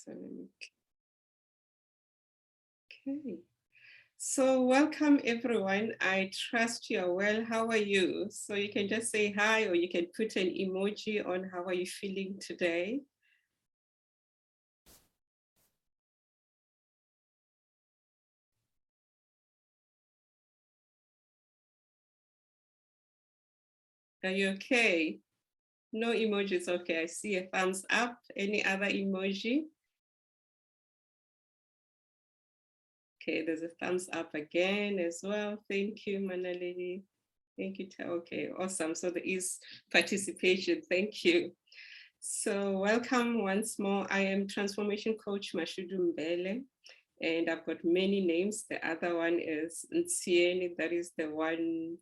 So, okay. So welcome everyone. I trust you are well. How are you? So you can just say hi, or you can put an emoji on how are you feeling today. Are you okay? No emojis. Okay, I see a thumbs up. Any other emoji? Okay, there's a thumbs up again as well. Thank you, Manalini. Thank you. Okay, awesome. So there is participation. Thank you. So welcome once more. I am Transformation Coach Mashudu Mbele, and I've got many names. The other one is Ntsieni, that is the one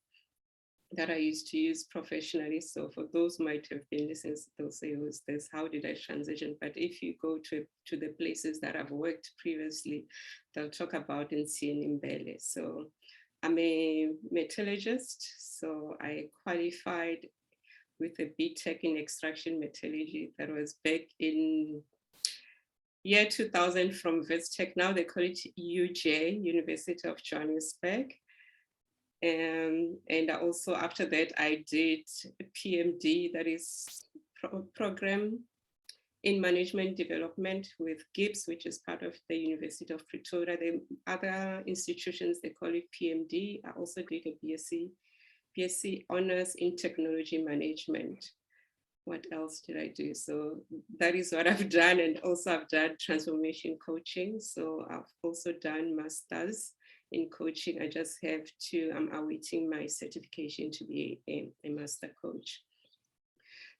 that I used to use professionally. So for those who might have been listening, they'll say, who's this? How did I transition? But if you go to the places that I've worked previously, they'll talk about Ntsieni Mbele. So I'm a metallurgist. So I qualified with a BTech in extraction metallurgy. That was back in year 2000 from Vestec. Now they call it UJ, University of Johannesburg. And also after that, I did a PMD, that is program in management development with GIBS, which is part of the University of Pretoria. The other institutions, they call it PMD. I also did a BSc honors in technology management. What else did I do? So that is what I've done. And also I've done transformation coaching. So I've also done masters in coaching. I just have to, I'm awaiting my certification to be a master coach.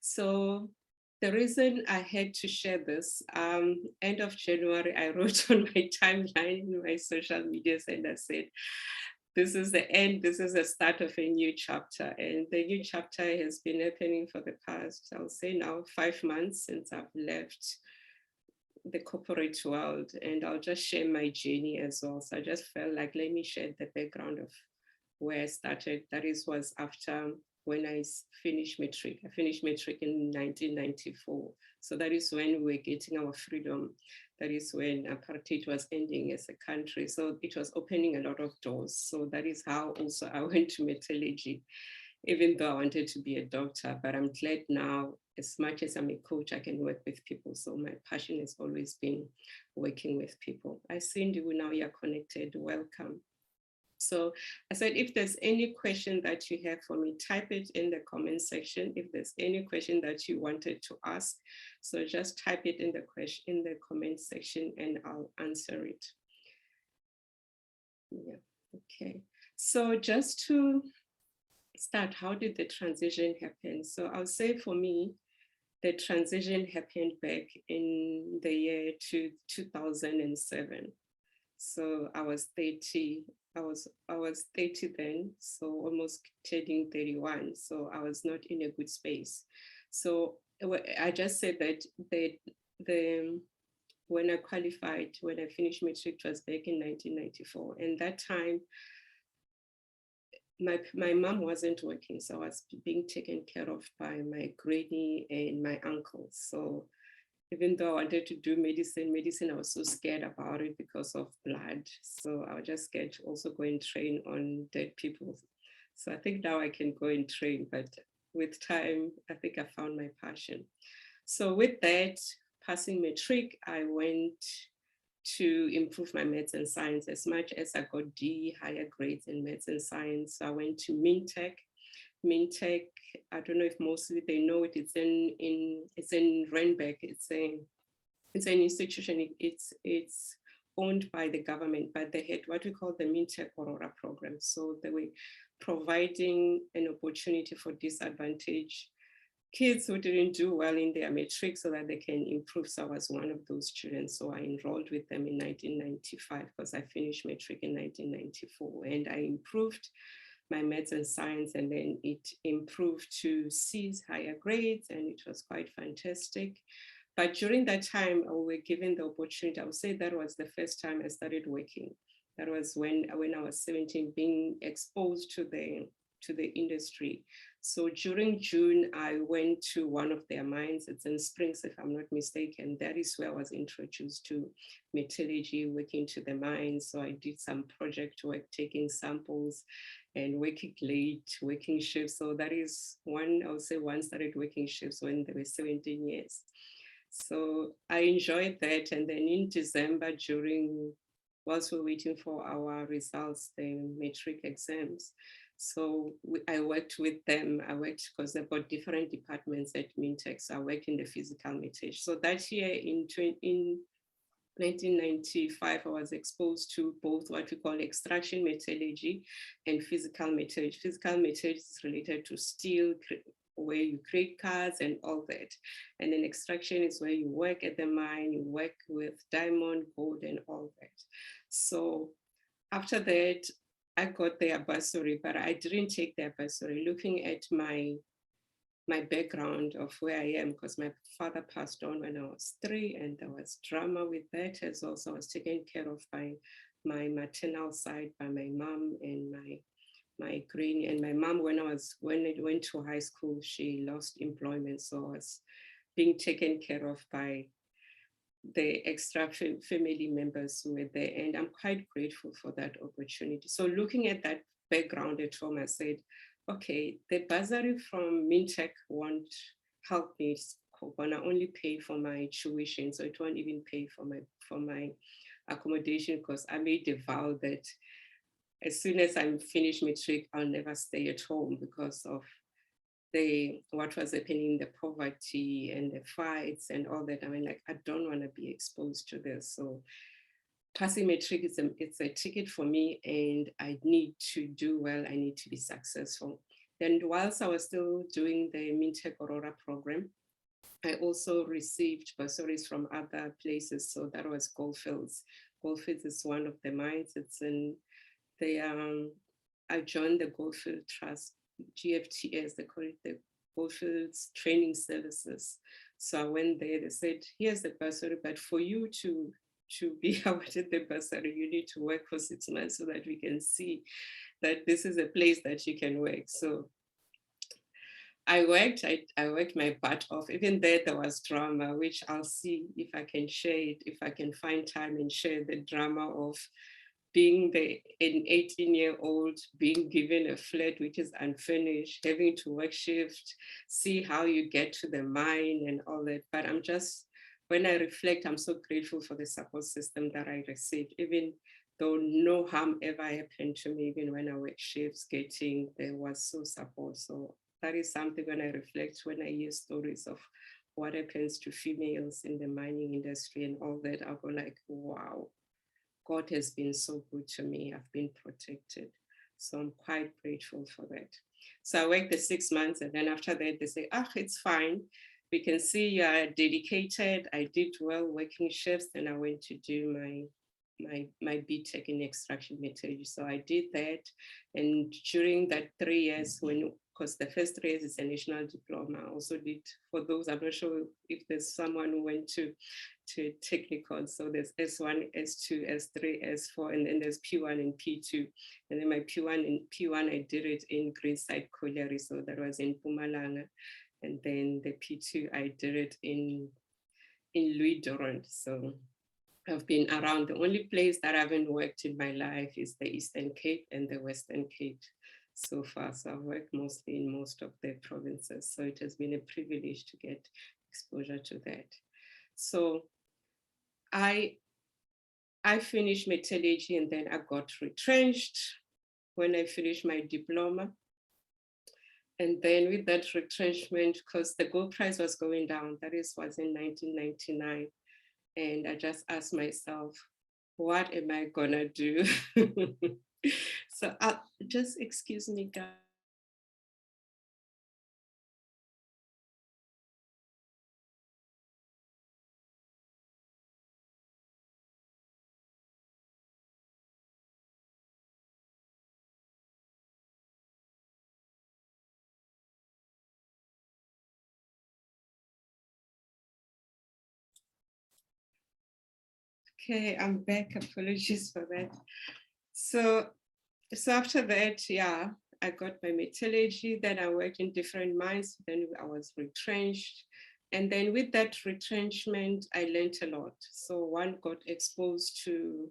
So the reason I had to share this, end of January, I wrote on my timeline in my social medias and I said, this is the end, this is the start of a new chapter. And the new chapter has been happening for the past, I'll say now, 5 months since I've left the corporate world. And I'll just share my journey as well. So I just felt like, let me share the background of where I started. That was after when I finished matric. I finished matric in 1994. So that is when we were getting our freedom. That is when apartheid was ending as a country. So it was opening a lot of doors. So that is how also I went to metallurgy, even though I wanted to be a doctor. But I'm glad now, as much as I'm a coach, I can work with people. So my passion has always been working with people. I see you now, you're connected. Welcome. So I said, if there's any question that you have for me, type it in the comment section. If there's any question that you wanted to ask, so just type it in the comment section and I'll answer it. Yeah, okay. So just to start, how did the transition happen? So I'll say for me, the transition happened back in the year 2007. So I was 30. I was 30 then, so almost turning 31. So I was not in a good space. So I just said that when I qualified, when I finished matric, it was back in 1994. And that time, my mom wasn't working, so I was being taken care of by my granny and my uncle. So even though I wanted to do medicine, I was so scared about it because of blood. So I was just scared to also go and train on dead people. So I think now I can go and train, but with time, I think I found my passion. So with that, passing matric, I went to improve my maths and science. As much as I got D, higher grades in maths and science, so I went to Mintech. Mintech, I don't know if mostly they know it. It's in Randburg. It's an institution. It's owned by the government, but they had what we call the Mintech Aurora program. So they were providing an opportunity for disadvantaged kids who didn't do well in their matric so that they can improve. So I was one of those students. So I enrolled with them in 1995 because I finished matric in 1994, and I improved my maths and science, and then it improved to C's, higher grades, and it was quite fantastic. But during that time, we were given the opportunity. I would say that was the first time I started working. That was when I was 17, being exposed to the industry. So during June, I went to one of their mines. It's in Springs, if I'm not mistaken. That is where I was introduced to metallurgy, working to the mines. So I did some project work, taking samples and working late, working shifts. So that is one, I would say one started working shifts when they were 17 years. So I enjoyed that. And then in December, whilst we're waiting for our results, the matric exams, so I worked with them. I worked because they've got different departments at Mintech. So I worked in the physical metallurgy. So that year in 1995, I was exposed to both what we call extraction metallurgy and physical metallurgy. Physical metallurgy is related to steel, where you create cars and all that. And then extraction is where you work at the mine, you work with diamond, gold, and all that. So after that, I got their bursary, but I didn't take their bursary. Looking at my background of where I am, because my father passed on when I was 3, and there was drama with that as well. So I was taken care of by my maternal side, by my mom and my granny. And my mom, when I went to high school, she lost employment. So I was being taken care of by the extra family members who were there. And I'm quite grateful for that opportunity. So looking at that background at home, I said, okay, the bursary from Mintech won't help me. It's gonna only pay for my tuition. So it won't even pay for my accommodation, because I made a vow that as soon as I'm finished matric, I'll never stay at home because of what was happening, the poverty and the fights and all that. I mean, like, I don't want to be exposed to this. So passing matric it's a ticket for me, and I need to do well. I need to be successful. Then whilst I was still doing the Mintech Aurora program, I also received bursaries from other places. So that was Goldfields. Goldfields is one of the mines. It's in I joined the Goldfield Trust, GFTS, they call it the Goldfields Training Services. So I went there, they said, here's the bursary, but for you to be awarded the bursary, you need to work for 6 months so that we can see that this is a place that you can work. So I worked my butt off. Even there was drama, which I'll see if I can share it, if I can find time and share the drama of being an 18-year-old, being given a flat which is unfinished, having to work shift, see how you get to the mine and all that. But when I reflect, I'm so grateful for the support system that I received, even though no harm ever happened to me, even when I worked shifts, there was so support. So that is something when I reflect, when I hear stories of what happens to females in the mining industry and all that, I'll go like, wow. God has been so good to me. I've been protected. So I'm quite grateful for that. So I worked the 6 months, and then after that, they say, it's fine. We can see you are dedicated. I did well working shifts, and I went to do my BTech in extraction metallurgy. So I did that. And during that 3 years, because the first 3 years is a national diploma, I also did, for those, I'm not sure if there's someone who went to technical. So there's S1, S2, S3, S4, and then there's P1 and P2. And then my P1, I did it in Greenside Colliery. So that was in Mpumalanga. And then the P2, I did it in Louis Durant. So I've been around. The only place that I haven't worked in my life is the Eastern Cape and the Western Cape so far. So I've worked mostly in most of the provinces. So it has been a privilege to get exposure to that. So I finished metallurgy, and then I got retrenched when I finished my diploma. And then with that retrenchment, because the gold price was going down, was in 1999. And I just asked myself, what am I gonna do? So just excuse me, guys. Okay, I'm back. Apologies for that. So after that, yeah, I got my metallurgy, then I worked in different mines, then I was retrenched. And then with that retrenchment, I learned a lot. So one got exposed to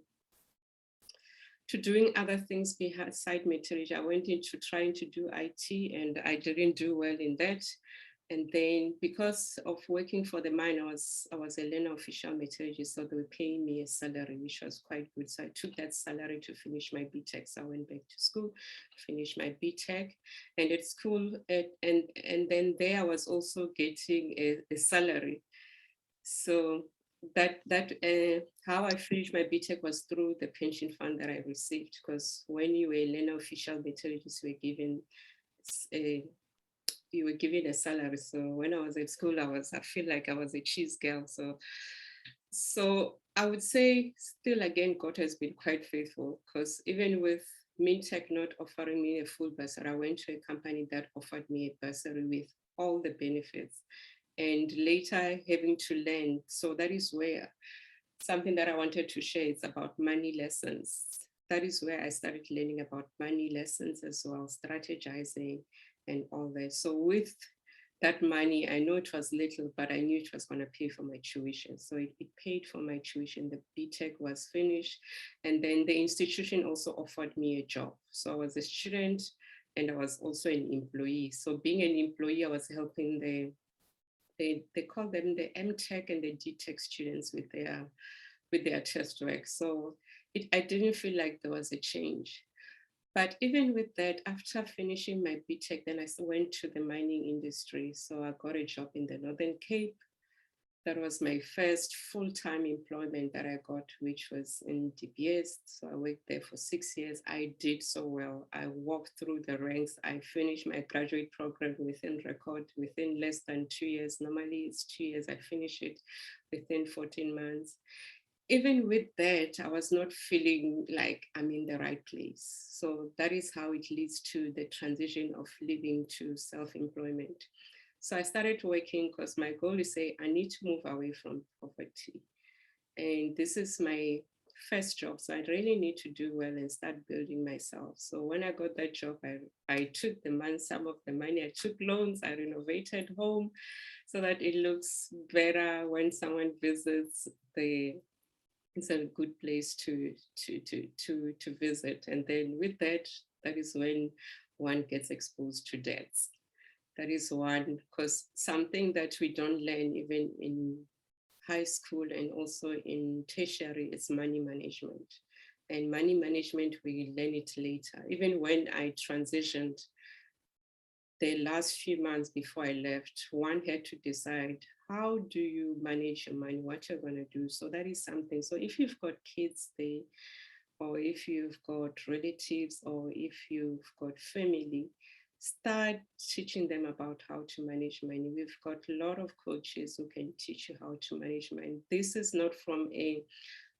doing other things beside metallurgy. I went into trying to do IT and I didn't do well in that. And then because of working for the mine, I was a learner official metallurgist, so they were paying me a salary, which was quite good. So I took that salary to finish my BTech. So I went back to school, finished my BTech, and at school, and then there I was also getting a salary. So how I finished my BTech was through the pension fund that I received, because when you were a learner official metallurgist, you were given a salary. So when I was at school, I feel like I was a cheese girl. So I would say still again, God has been quite faithful, because even with Mintech not offering me a full bursary, I went to a company that offered me a bursary with all the benefits, and later having to learn. So that is where something that I wanted to share is about money lessons. That is where I started learning about money lessons as well, strategizing and all that. So with that money, I know it was little, but I knew it was going to pay for my tuition. So it paid for my tuition. The BTech was finished. And then the institution also offered me a job. So I was a student and I was also an employee. So being an employee, I was helping they call them the MTech and the DTech students with their test work. So I didn't feel like there was a change. But even with that, after finishing my BTech, then I went to the mining industry. So I got a job in the Northern Cape. That was my first full-time employment that I got, which was in DBS. So I worked there for 6 years. I did so well. I walked through the ranks. I finished my graduate program within record, within less than 2 years. Normally it's 2 years. I finished it within 14 months. Even with that, I was not feeling like I'm in the right place. So that is how it leads to the transition of living to self-employment. So I started working because my goal is I need to move away from poverty. And this is my first job. So I really need to do well and start building myself. So when I got that job, I took some of the money, I took loans, I renovated home so that it looks better when someone visits it's a good place to visit. And then with that, that is when one gets exposed to debts. That is one, because something that we don't learn even in high school and also in tertiary is money management. And money management, we learn it later. Even when I transitioned, the last few months before I left, one had to decide, how do you manage your money, what you're going to do? So that is something. So if you've got kids there, or if you've got relatives, or if you've got family, start teaching them about how to manage money. We've got a lot of coaches who can teach you how to manage money. This is not from a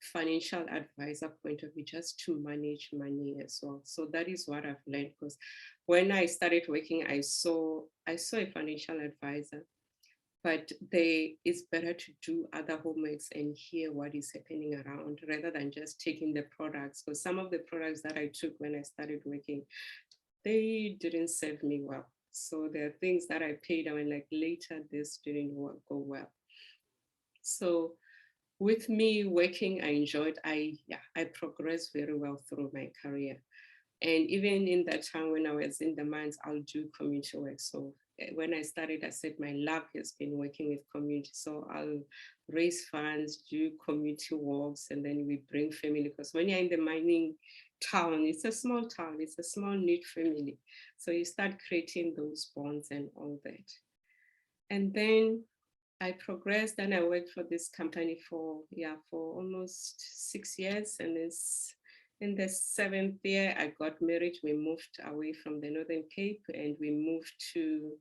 financial advisor point of view, just to manage money as well. So that is what I've learned, because when I started working, I saw a financial advisor, but it's better to do other homeworks and hear what is happening around rather than just taking the products. Because some of the products that I took when I started working, they didn't serve me well. So there are things that I paid and like later this didn't go well. So with me working, I enjoyed, I progressed very well through my career. And even in that time when I was in the mines, I'll do community work. So when I started, I said my love has been working with community. So I'll raise funds, do community walks, and then we bring family. Because when you're in the mining town, it's a small town, it's a small knit family. So you start creating those bonds and all that. And then I progressed and I worked for this company for almost 6 years. And in the 7th year, I got married. We moved away from the Northern Cape and we moved to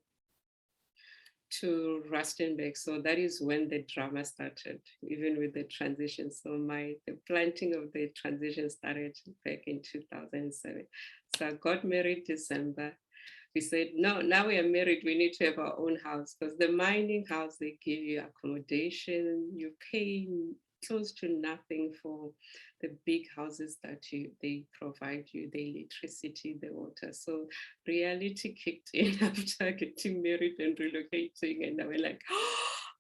Rustenburg. So that is when the drama started, even with the transition. So the planting of the transition started back in 2007. So I got married December. We said, no, now we are married, we need to have our own house, because the mining house, they give you accommodation, you pay close to nothing for the big houses that they provide you, the electricity, the water. So reality kicked in after getting married and relocating, and I was like, oh,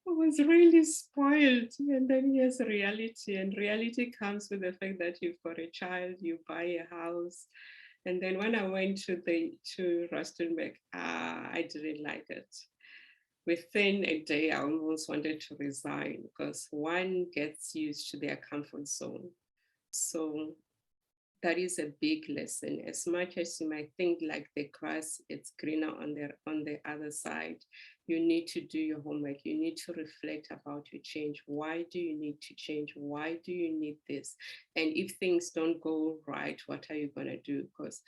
I was really spoiled. And then yes, reality, and reality comes with the fact that you've got a child, you buy a house. And then when I went to Rustenburg, I didn't like it. Within a day, I almost wanted to resign because one gets used to their comfort zone. So that is a big lesson. As much as you might think like the grass, it's greener on the other side, you need to do your homework. You need to reflect about your change. Why do you need to change? Why do you need this? And if things don't go right, what are you going to do? Because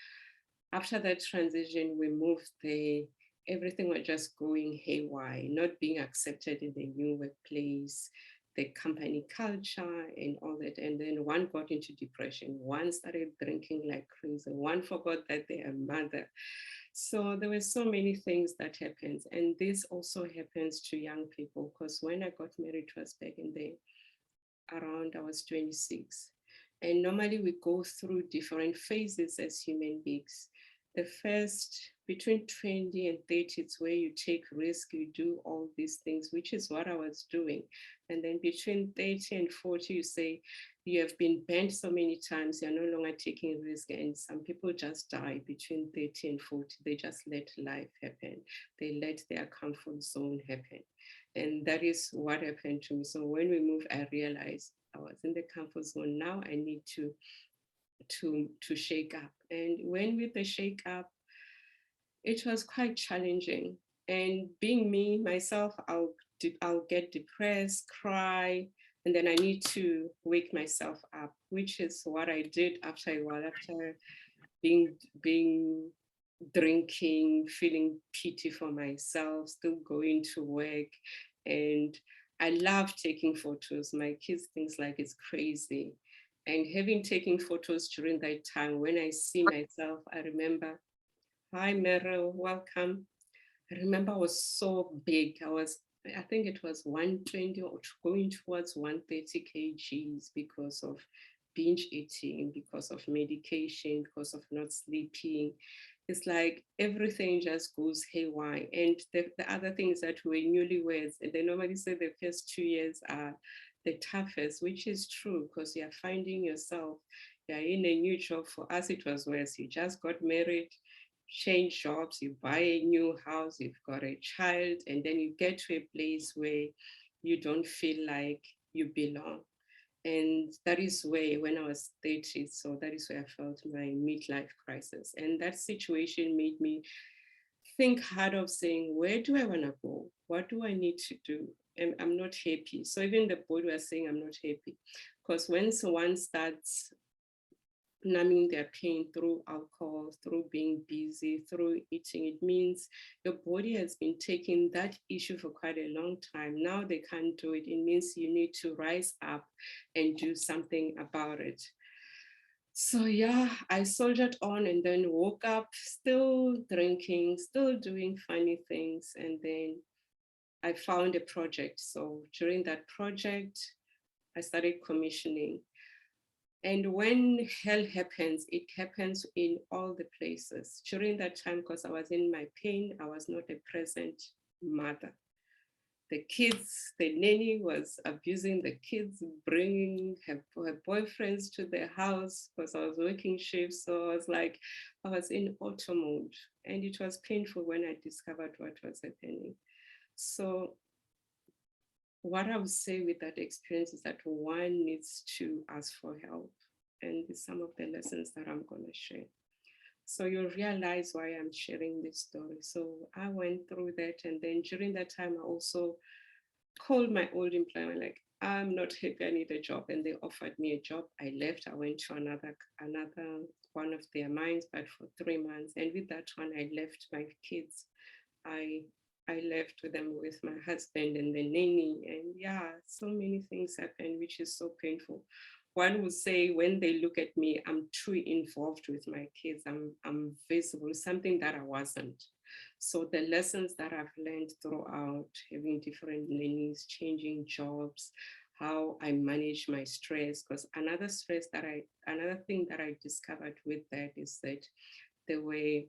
after that transition, we moved there. Everything was just going haywire, not being accepted in the new workplace, the company culture and all that. And then one got into depression, one started drinking like crazy, one forgot that they're a mother. So there were so many things that happens. And this also happens to young people, because when I got married, it was back in the around I was 26. And normally we go through different phases as human beings. The first, between 20 and 30, it's where you take risk, you do all these things, which is what I was doing. And then between 30 and 40, you say, you have been bent so many times, you're no longer taking risk. And some people just die between 30 and 40. They just let life happen. They let their comfort zone happen. And that is what happened to me. So when we moved, I realized I was in the comfort zone. Now I need to shake up. And when with the shake up, it was quite challenging. And being me, myself, I'll get depressed, cry, and then I need to wake myself up, which is what I did after a while, after being drinking, feeling pity for myself, still going to work. And I love taking photos. My kids think like it's crazy. And having taken photos during that time, when I see myself, I remember, hi Meryl, welcome. I remember I was so big. I think it was 120 or going towards 130 kgs because of binge eating, because of medication, because of not sleeping. It's like everything just goes haywire. And the other thing is that we're newlyweds, and they normally say the first 2 years are the toughest, which is true because you're finding yourself, you're in a new job. For us, it was worse. You just got married, change jobs, you buy a new house, you've got a child, and then you get to a place where you don't feel like you belong. And that is where, when I was 30, so that is where I felt my midlife crisis. And that situation made me think hard of saying, where do I want to go? What do I need to do? And I'm not happy. So even the board was saying I'm not happy. Because once one starts numbing their pain through alcohol, through being busy, through eating, it means your body has been taking that issue for quite a long time. Now they can't do it. It means you need to rise up and do something about it. So yeah, I soldiered on and then woke up still drinking, still doing funny things. And then I found a project. So during that project, I started commissioning. And when hell happens, it happens in all the places. During that time, because I was in my pain, I was not a present mother. The kids, the nanny was abusing the kids, bringing her boyfriends to the house because I was working shifts. So I was like, I was in auto mode. And it was painful when I discovered what was happening. So what I would say with that experience is that one needs to ask for help. And some of the lessons that I'm going to share. So you'll realize why I'm sharing this story. So I went through that. And then during that time, I also called my old employer, like, I'm not happy, I need a job. And they offered me a job. I left, I went to another one of their mines, but for 3 months. And with that one, I left my kids. I left with them with my husband and the nanny. And yeah, so many things happened, which is so painful. One would say when they look at me, I'm too involved with my kids. I'm visible, something that I wasn't. So the lessons that I've learned throughout having different nannies, changing jobs, how I manage my stress. Because another thing that I discovered with that is that there were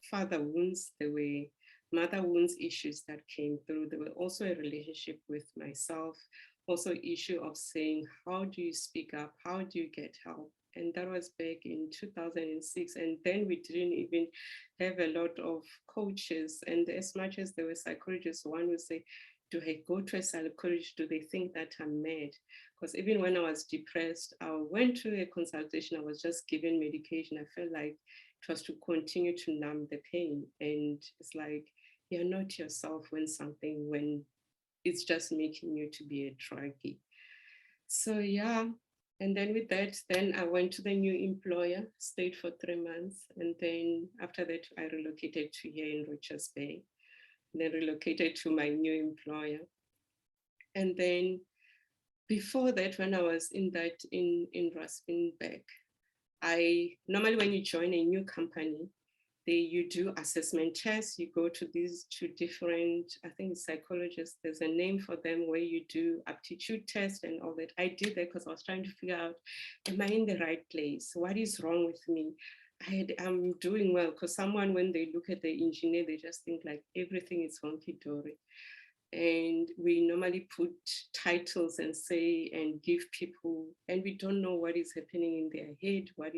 father wounds, there were mother wounds issues that came through. There were also a relationship with myself, also issue of saying, how do you speak up? How do you get help? And that was back in 2006. And then we didn't even have a lot of coaches. And as much as there were psychologists, one would say, do I go to a psychologist? Do they think that I'm mad? Because even when I was depressed, I went to a consultation. I was just given medication. I felt like it was to continue to numb the pain. And it's like, you're not yourself when it's just making you to be a druggie. So yeah, and then with that, then I went to the new employer, stayed for 3 months. And then after that, I relocated to here in Richards Bay, and then relocated to my new employer. And then before that, when I was in Rustenburg, I normally, when you join a new company, you do assessment tests. You go to these two different, I think psychologists, there's a name for them, where you do aptitude tests and all that. I did that because I was trying to figure out, am I in the right place? What is wrong with me? I'm doing well, because someone, when they look at the engineer, they just think like everything is honky-dory. And we normally put titles and say and give people, and we don't know what is happening in their head, what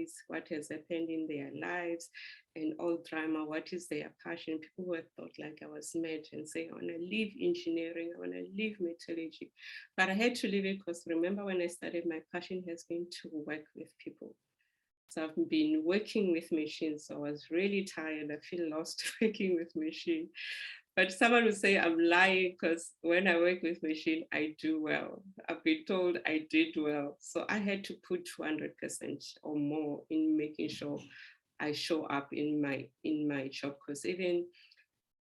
has happened in their lives, and all drama, what is their passion. People were thought like I was mad and say, I want to leave engineering, I want to leave metallurgy. But I had to leave it because remember, when I started, my passion has been to work with people. So I've been working with machines. So I was really tired. I feel lost working with machines. But someone will say I'm lying, because when I work with machine, I do well. I've been told I did well. So I had to put 200% or more in making sure I show up in my job, because even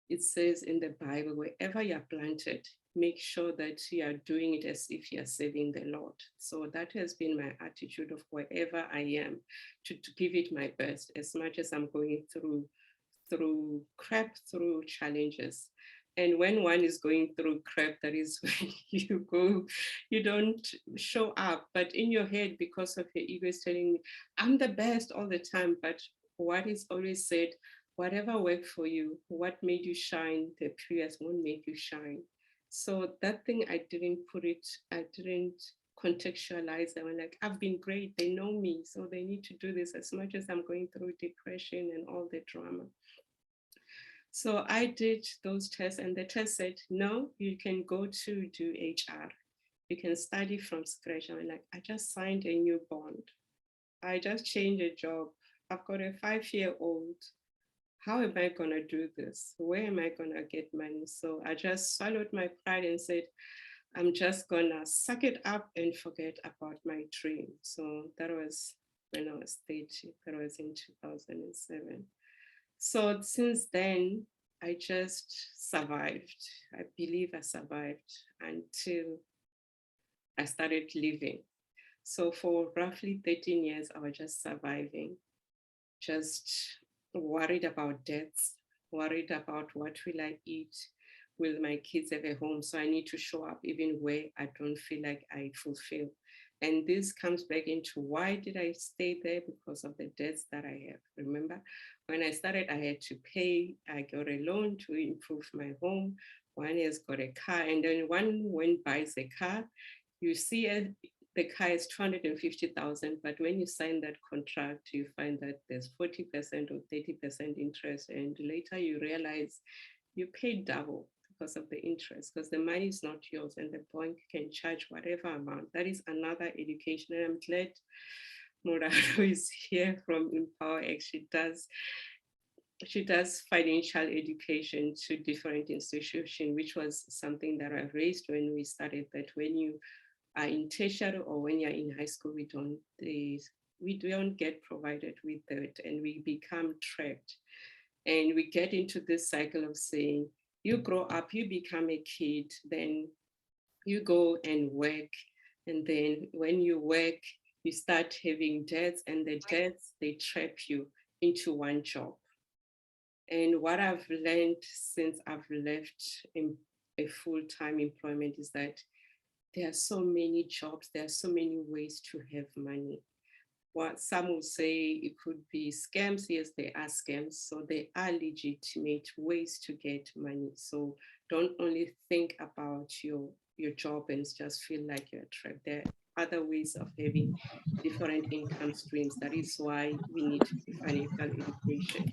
it says in the Bible, wherever you're planted, make sure that you are doing it as if you're serving the Lord. So that has been my attitude of wherever I am, to give it my best, as much as I'm going through crap, through challenges. And when one is going through crap, that is when you don't show up. But in your head, because of your ego, is telling me, I'm the best all the time. But what is always said, whatever worked for you, what made you shine, the previous won't make you shine. So that thing, I didn't contextualize them. I'm like, I've been great, they know me, so they need to do this, as much as I'm going through depression and all the drama. So I did those tests, and the test said, no, you can go to do HR. You can study from scratch. I'm like, I just signed a new bond. I just changed a job. I've got a 5-year-old. How am I going to do this? Where am I going to get money? So I just swallowed my pride and said, I'm just going to suck it up and forget about my dream. So that was when I was 30. That was in 2007. So since then, I just survived. I believe I survived until I started living. So for roughly 13 years, I was just surviving, just worried about debts, worried about what will I eat, will my kids have a home? So I need to show up even where I don't feel like I fulfill. And this comes back into, why did I stay there? Because of the debts that I have. Remember, when I started, I had to pay. I got a loan to improve my home. One has got a car, and then when buys a car, you see the car is 250,000, but when you sign that contract, you find that there's 40% or 30% interest, and later you realize you paid double because of the interest, because the money is not yours and the bank can charge whatever amount. That is another education. And I'm glad Morado is here from Empower X. She does financial education to different institutions, which was something that I raised when we started, that when you are in tertiary or when you're in high school, we don't get provided with that, and we become trapped. And we get into this cycle of saying, you grow up, you become a kid, then you go and work. And then when you work, you start having debts, and the debts, they trap you into one job. And what I've learned since I've left in a full-time employment is that there are so many jobs, there are so many ways to have money. What some will say it could be scams. Yes, there are scams. So there are legitimate ways to get money. So don't only think about your job and just feel like you're trapped. There are other ways of having different income streams. That is why we need financial education.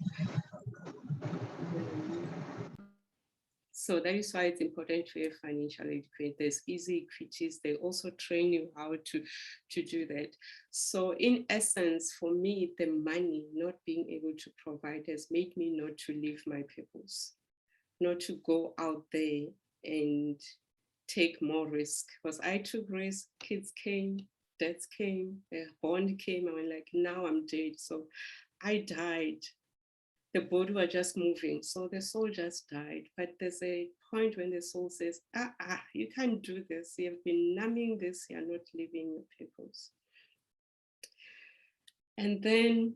So that is why it's important to have financial education. There's easy equities. They also train you how to do that. So in essence, for me, the money not being able to provide has made me not to live my purpose, not to go out there and take more risk. Because I took risk, kids came, deaths came, a bond came, I went like, now I'm dead. So I died. The body were just moving. So the soul just died. But there's a point when the soul says, you can't do this. You have been numbing this. You're not living your purpose. And then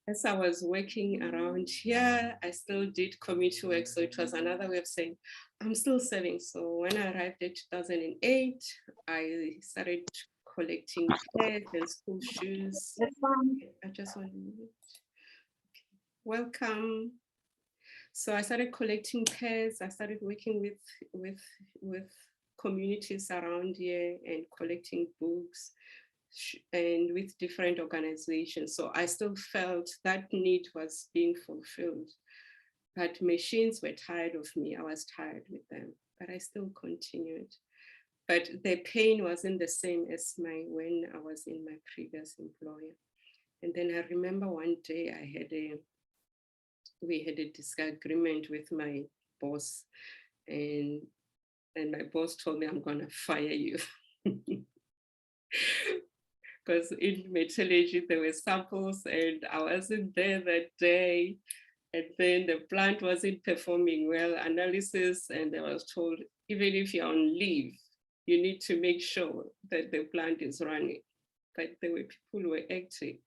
as I was working around here, I still did community work. So it was another way of saying, I'm still serving. So when I arrived in 2008, I started collecting pairs and school shoes. I just want to welcome. So I started collecting pairs. I started working with communities around here and collecting books and with different organizations. So I still felt that need was being fulfilled. But machines were tired of me. I was tired with them, but I still continued. But the pain wasn't the same as when I was in my previous employer. And then I remember one day we had a disagreement with my boss, and my boss told me, I'm gonna fire you. Because in metallurgy there were samples and I wasn't there that day. And then the plant wasn't performing well, analysis, and I was told, even if you're on leave, you need to make sure that the plant is running. But there were people who were acting.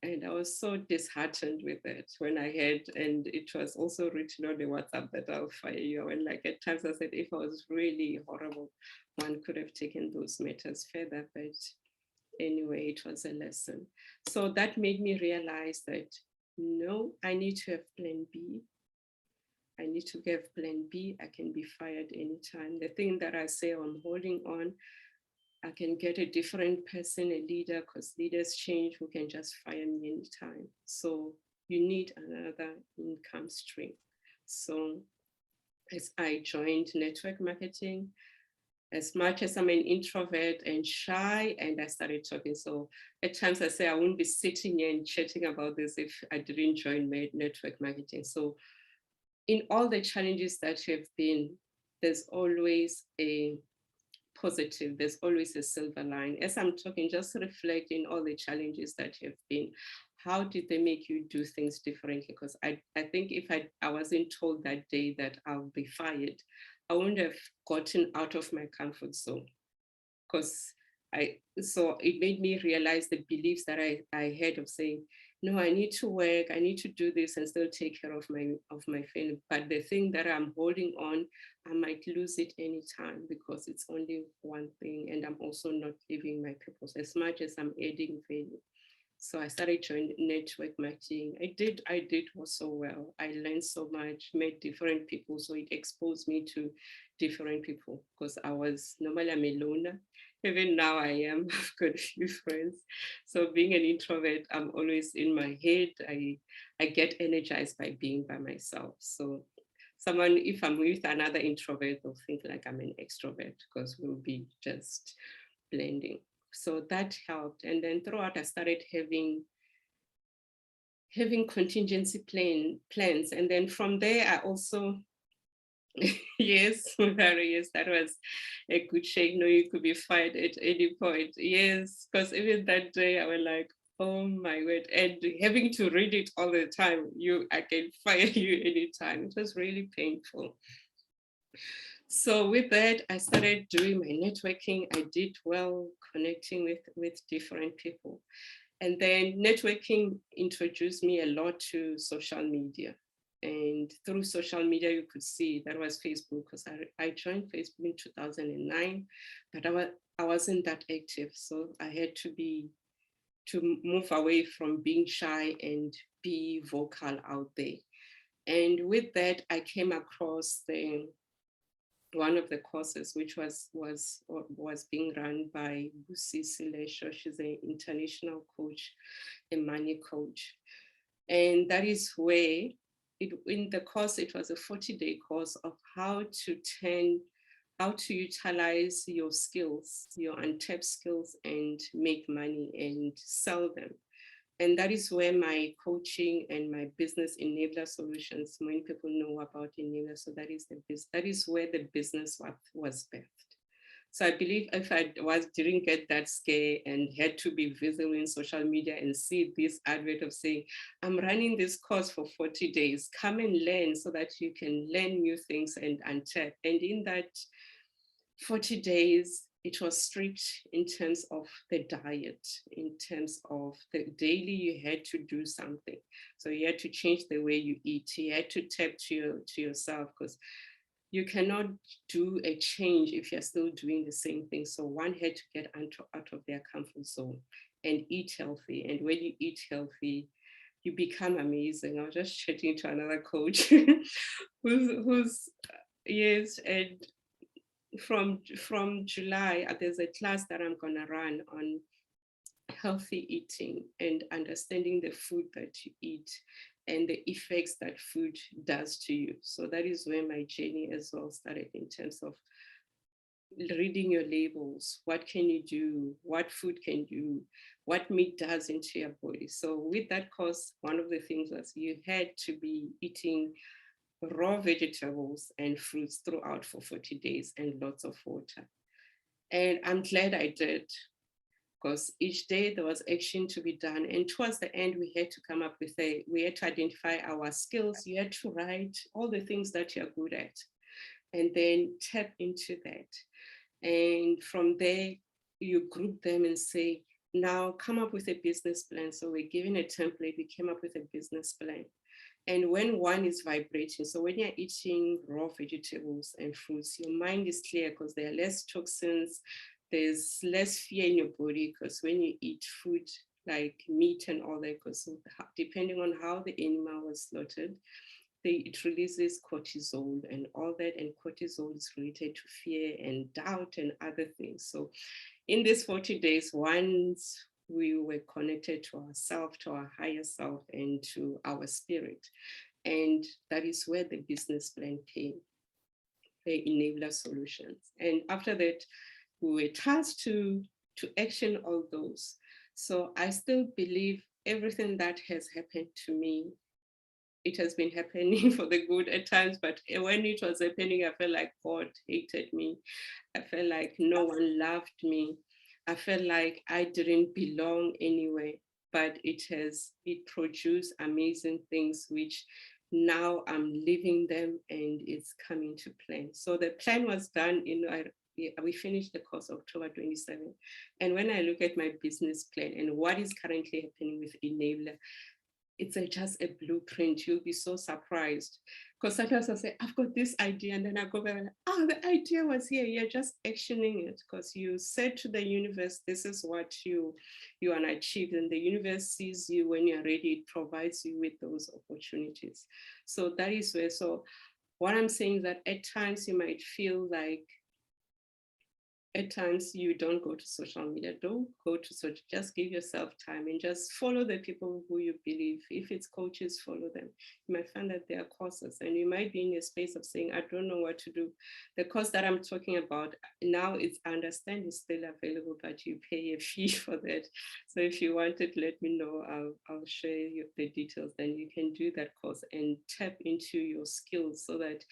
And I was so disheartened with it when I heard, and it was also written on the WhatsApp that I'll fire you. And like at times I said, if I was really horrible, one could have taken those matters further. But anyway, it was a lesson. So that made me realize that no, I need to have plan B. I need to have plan B. I can be fired anytime. The thing that I say I'm holding on, I can get a different person, a leader, because leaders change, who can just fire me anytime. So you need another income stream. So as I joined network marketing, as much as I'm an introvert and shy, and I started talking. So at times I say I wouldn't be sitting here and chatting about this if I didn't join network marketing. So in all the challenges that have been, there's always a positive, there's always a silver line. As I'm talking, just reflecting all the challenges that have been, how did they make you do things differently? Because I think if I wasn't told that day that I'll be fired, I wouldn't have gotten out of my comfort zone. Because so it made me realize the beliefs that I had of saying, no, I need to work, I need to do this and still take care of my family. But the thing that I'm holding on, I might lose it anytime because it's only one thing, and I'm also not living my purpose as much as I'm adding value. So I started joining network marketing. I did so well. I learned so much, met different people. So it exposed me to different people because I was normally I'm a loner. Even now I am, I've got a few friends. So being an introvert, I'm always in my head. I get energized by being by myself. So someone, if I'm with another introvert, they'll think like I'm an extrovert because we'll be just blending. So that helped. And then throughout, I started having contingency plans. And then from there, I also, yes, that was a good shake. No, you could be fired at any point. Yes, because even that day, I was like, oh my word. And having to read it all the time, I can fire you anytime. It was really painful. So with that, I started doing my networking. I did well connecting with different people. And then networking introduced me a lot to social media. And through social media, you could see that was Facebook, because I joined Facebook in 2009, but I wasn't that active. So I had to move away from being shy and be vocal out there. And with that, I came across one of the courses, which was being run by Utilise. She's an international coach, a money coach. And that is where in the course, it was a 40-day course of how to utilize your skills, your untapped skills, and make money and sell them. And that is where my coaching and my business enabler solutions, many people know about enabler. So that is where the business was birthed. So I believe if I didn't get that scare and had to be visible in social media and see this advert of saying, I'm running this course for 40 days, come and learn so that you can learn new things and untap. And in that 40 days, it was strict in terms of the diet, in terms of the daily you had to do something. So you had to change the way you eat. You had to tap to yourself, because you cannot do a change if you're still doing the same thing. So one had to get out of their comfort zone and eat healthy. And when you eat healthy, you become amazing. I was just chatting to another coach who's yes, and from July, there's a class that I'm gonna run on healthy eating and understanding the food that you eat and the effects that food does to you. So that is where my journey as well started, in terms of reading your labels. What can you do? What food can do? What meat does into your body? So with that course, one of the things was you had to be eating raw vegetables and fruits throughout for 40 days and lots of water. And I'm glad I did, because each day there was action to be done. And towards the end, we had to come up with we had to identify our skills. You had to write all the things that you're good at and then tap into that. And from there, you group them and say, now come up with a business plan. So we're given a template, we came up with a business plan. And when one is vibrating, so when you're eating raw vegetables and fruits, your mind is clear because there are less toxins, there's less fear in your body, because when you eat food like meat and all that, because depending on how the animal was slaughtered, it releases cortisol and all that, and cortisol is related to fear and doubt and other things. So in these 40 days, once we were connected to ourselves, to our higher self, and to our spirit. And that is where the business plan came, the enabler solutions. And after that, we were tasked to action all those. So I still believe everything that has happened to me, it has been happening for the good at times, but when it was happening, I felt like God hated me. I felt like no one loved me. I felt like I didn't belong anywhere, but it produced amazing things, which now I'm living them and it's coming to plan. So the plan was done we finished the course October 27. And when I look at my business plan and what is currently happening with Enabler, it's just a blueprint. You'll be so surprised. Because sometimes I say, I've got this idea, and then I go back and, the idea was here. You're just actioning it because you said to the universe, this is what you want to achieve. And the universe sees you when you're ready. It provides you with those opportunities. So that is where, so what I'm saying is that at times you might feel like, at times you don't go to social media, don't go to social, just give yourself time and just follow the people who you believe. If it's coaches, follow them. You might find that there are courses and you might be in a space of saying, I don't know what to do. The course that I'm talking about now, I understand it's still available, but you pay a fee for that. So if you want it, let me know. I'll share you the details. Then you can do that course and tap into your skills so that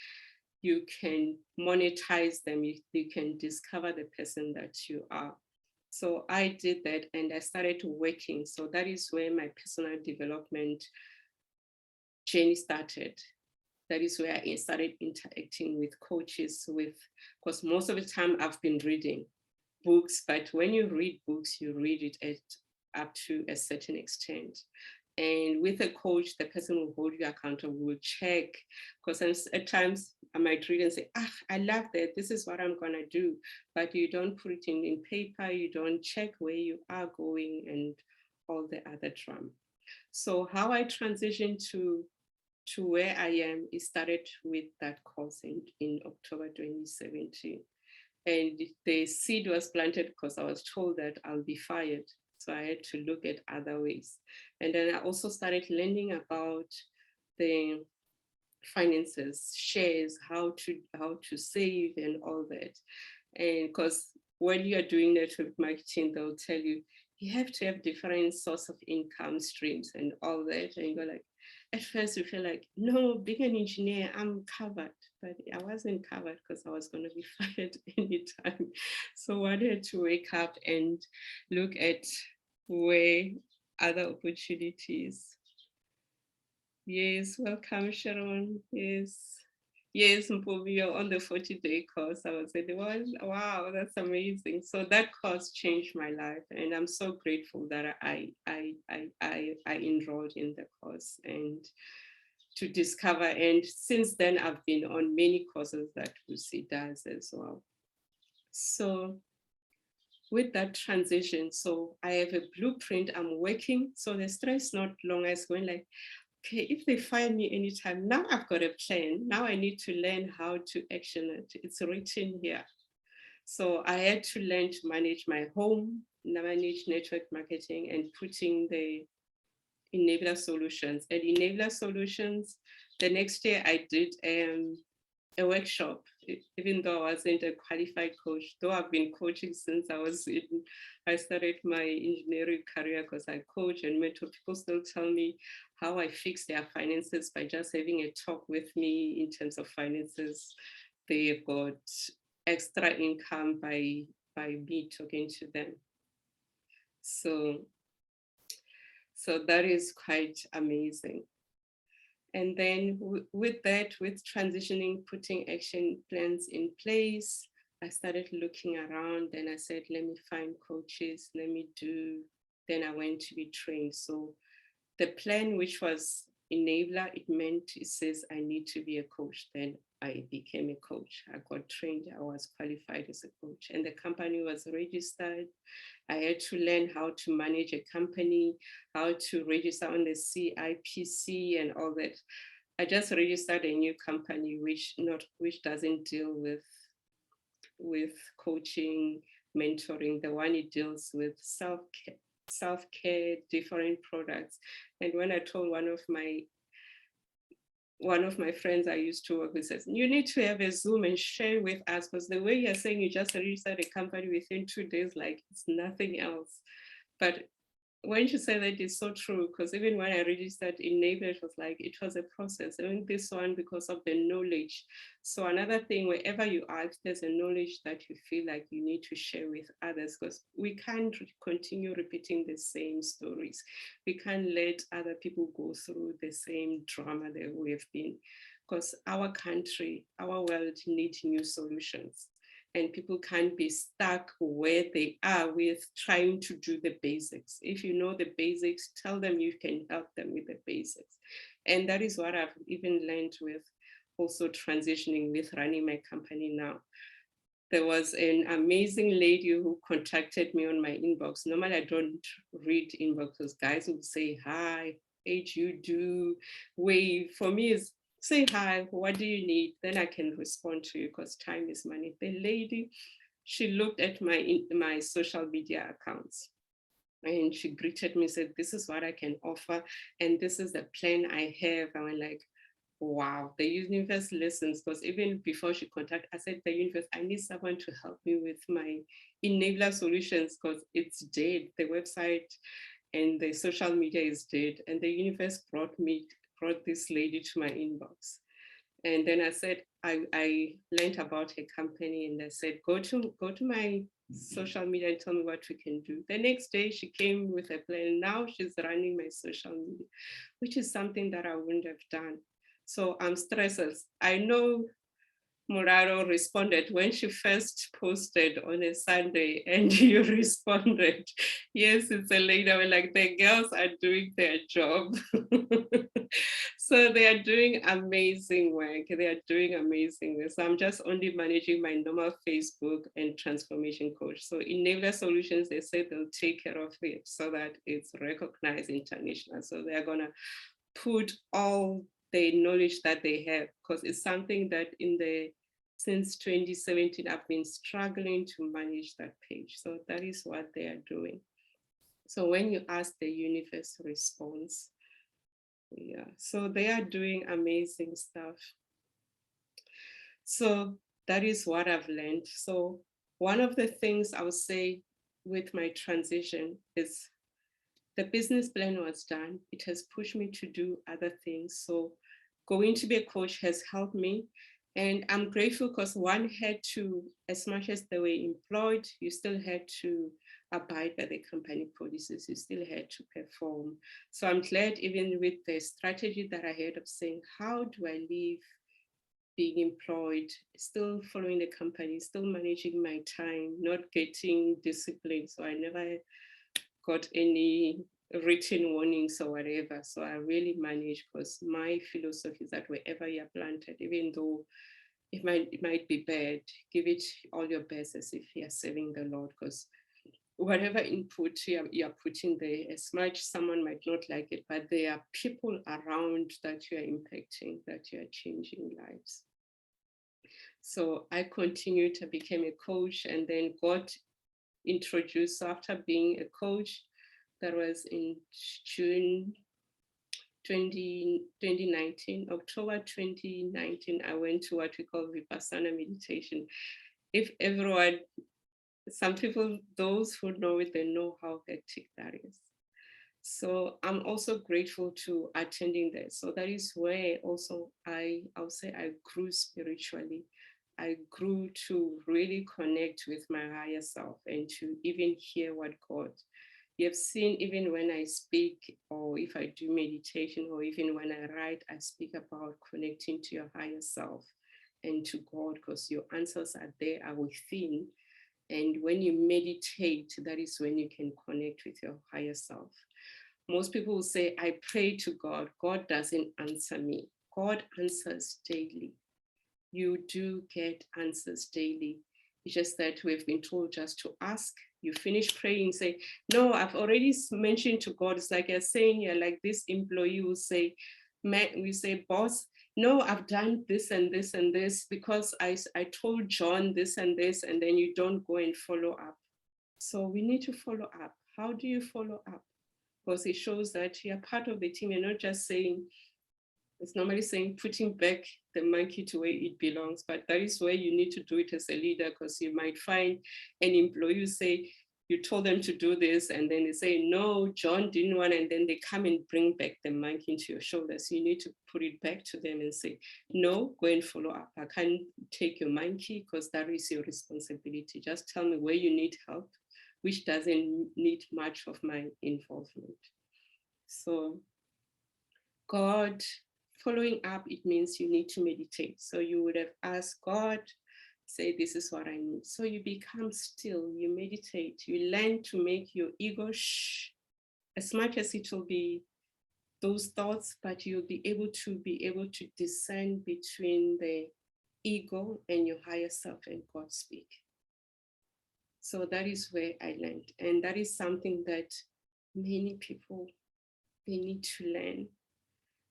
you can monetize them, you can discover the person that you are. So I did that and I started working. So that is where my personal development journey started. That is where I started interacting with coaches, because most of the time I've been reading books, but when you read books, you read it up to a certain extent. And with a coach, the person will hold you accountable, will check, because at times I might read and say, I love that, this is what I'm gonna do, but you don't put it in paper, you don't check where you are going and all the other drama. So how I transitioned to where I am, it started with that course in October 2017. And the seed was planted because I was told that I'll be fired. So I had to look at other ways. And then I also started learning about the finances, shares, how to save and all that. And because when you are doing network marketing, they'll tell you, you have to have different source of income streams and all that. And you go like, at first you feel like, no, being an engineer, I'm covered. But I wasn't covered because I was going to be fired anytime. So I had to wake up and look at where other opportunities. Yes, welcome, Sharon. Yes, Mpuvi, you're on the 40-day course. I was saying, wow, that's amazing. So that course changed my life, and I'm so grateful that I enrolled in the course and to discover. And since then, I've been on many courses that Lucy does as well. So with that transition, so I have a blueprint, I'm working. So the stress not long as going like, okay, if they fire me anytime, now I've got a plan. Now I need to learn how to action it. It's written here. So I had to learn to manage my home, manage network marketing, and putting the enabler solutions. And enabler solutions, the next year I did a workshop, even though I wasn't a qualified coach, though I've been coaching since I started my engineering career because I coach and mentor. People still tell me how I fix their finances by just having a talk with me in terms of finances. They've got extra income by me talking to them. So that is quite amazing. And then with that, with transitioning, putting action plans in place, I started looking around and I said, let me find coaches, let me do, then I went to be trained. So the plan, which was enabler, it says I need to be a coach. Then I became a coach. I got trained, I was qualified as a coach, and the company was registered. I had to learn how to manage a company, how to register on the CIPC and all that. I just registered a new company which doesn't deal with coaching, mentoring. The one it deals with self-care, different products. And when I told one of my friends I used to work with says, you need to have a Zoom and share with us, because the way you're saying you just registered a company within 2 days, like it's nothing else. But when you say that, it's so true, because even when I registered in Neighbor, it was like, it was a process. I mean, this one, because of the knowledge. So another thing, wherever you are, if there's a knowledge that you feel like you need to share with others, because we can't continue repeating the same stories. We can't let other people go through the same drama that we have been, because our country, our world needs new solutions. And people can't be stuck where they are with trying to do the basics. If you know the basics, tell them you can help them with the basics. And that is what I've even learned with also transitioning with running my company now. There was an amazing lady who contacted me on my inbox. Normally I don't read inboxes. Guys will say, hi, H, you do, wave. For me, it's say hi, what do you need? Then I can respond to you, because time is money. The lady, she looked at my social media accounts and she greeted me, said, this is what I can offer. And this is the plan I have. I went like, wow, the universe listens. Because even before she contacted, I said, the universe, I need someone to help me with my enabler solutions, because it's dead. The website and the social media is dead. And the universe brought this lady to my inbox. And then I said, I learned about her company, and I said, go to my social media and tell me what we can do. The next day she came with a plan. Now she's running my social media, which is something that I wouldn't have done. So I'm stressed. I know Muraro responded when she first posted on a Sunday, and you responded, yes, it's a lady. We're like, the girls are doing their job. So they are doing amazing work. They are doing amazing work. So I'm just only managing my normal Facebook and transformation coach. So in Enabler Solutions, they say they'll take care of it so that it's recognized international. So they're gonna put all the knowledge that they have, because it's something that since 2017, I've been struggling to manage that page. So that is what they are doing. So when you ask, the universe responds. Yeah, so they are doing amazing stuff. So that is what I've learned. So one of the things I would say with my transition is the business plan was done. It has pushed me to do other things. So going to be a coach has helped me. And I'm grateful because one had to, as much as they were employed, you still had to abide by the company policies. You still had to perform. So I'm glad, even with the strategy that I had of saying, how do I live being employed, still following the company, still managing my time, not getting disciplined. So I never got any written warnings or whatever. So I really manage, because my philosophy is that wherever you're planted, even though it might be bad, give it all your best as if you're serving the Lord, because whatever input you're putting there, as much someone might not like it, but there are people around that you're impacting, that you're changing lives. So I continued to become a coach, and then got introduced. So after being a coach, that was in June 2019, October 2019, I went to what we call Vipassana meditation. If everyone, some people, those who know it, they know how hectic that is. So I'm also grateful to attending that. So that is where also I'll say I grew spiritually. I grew to really connect with my higher self and to even hear what God. You have seen, even when I speak, or if I do meditation, or even when I write, I speak about connecting to your higher self and to God, because your answers are there, are within. And when you meditate, that is when you can connect with your higher self. Most people will say, I pray to God. God doesn't answer me. God answers daily. You do get answers daily. It's just that we've been told just to ask. You finish praying, say, no, I've already mentioned to God. It's like you're saying here, like this employee will say, we say, boss, no, I've done this and this and this because I told John this and this, and then you don't go and follow up. So we need to follow up. How do you follow up? Because it shows that you're part of the team. You're not just saying, it's normally saying putting back the monkey to where it belongs, but that is where you need to do it as a leader, because you might find an employee who say, you told them to do this, and then they say, no, John didn't want, and then they come and bring back the monkey into your shoulders. You need to put it back to them and say, no, go and follow up. I can't take your monkey because that is your responsibility. Just tell me where you need help, which doesn't need much of my involvement. So God, following up, it means you need to meditate. So you would have asked God, say, this is what I need. So you become still, you meditate, you learn to make your ego shh, as much as it will be those thoughts, but you'll be able to discern between the ego and your higher self and God speak. So that is where I learned. And that is something that many people, they need to learn.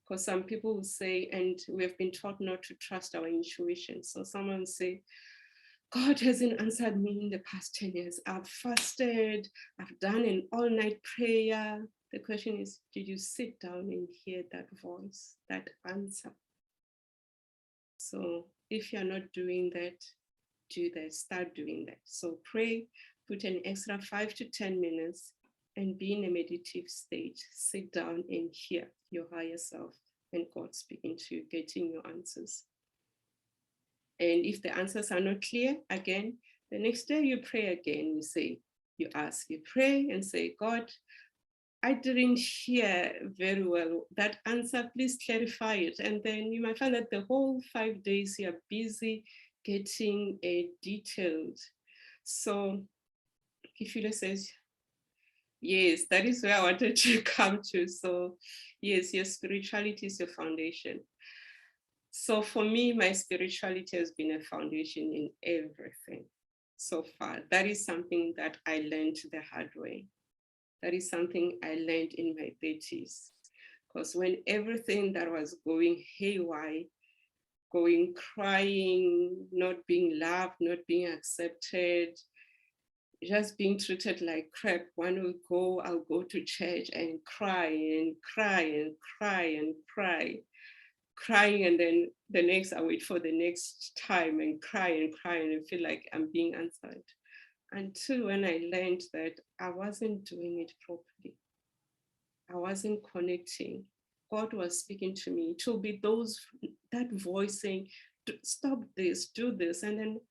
Because some people will say, and we have been taught not to trust our intuition. So someone will say, God hasn't answered me in the past 10 years. I've fasted, I've done an all-night prayer. The question is, did you sit down and hear that voice, that answer? So if you're not doing that, do that, start doing that. So pray, put an extra 5 to 10 minutes and be in a meditative state. Sit down and hear your higher self and God speaking to you, getting your answers. And if the answers are not clear, again, the next day you pray again. You say, you ask, you pray and say, God, I didn't hear very well that answer, please clarify it. And then you might find that the whole 5 days you're busy getting a detailed. So Kifile says, yes, that is where I wanted to come to. So yes, your spirituality is your foundation. So for me, my spirituality has been a foundation in everything so far. That is something that I learned the hard way. That is something I learned in my 30s. Because when everything that was going haywire, going crying, not being loved, not being accepted, just being treated like crap. One will go, I'll go to church and cry and cry and cry and cry, crying, and then the next I wait for the next time and cry and cry and I feel like I'm being answered. Until when I learned that I wasn't doing it properly. I wasn't connecting. God was speaking to me. It will be that voice saying, stop this, do this. And then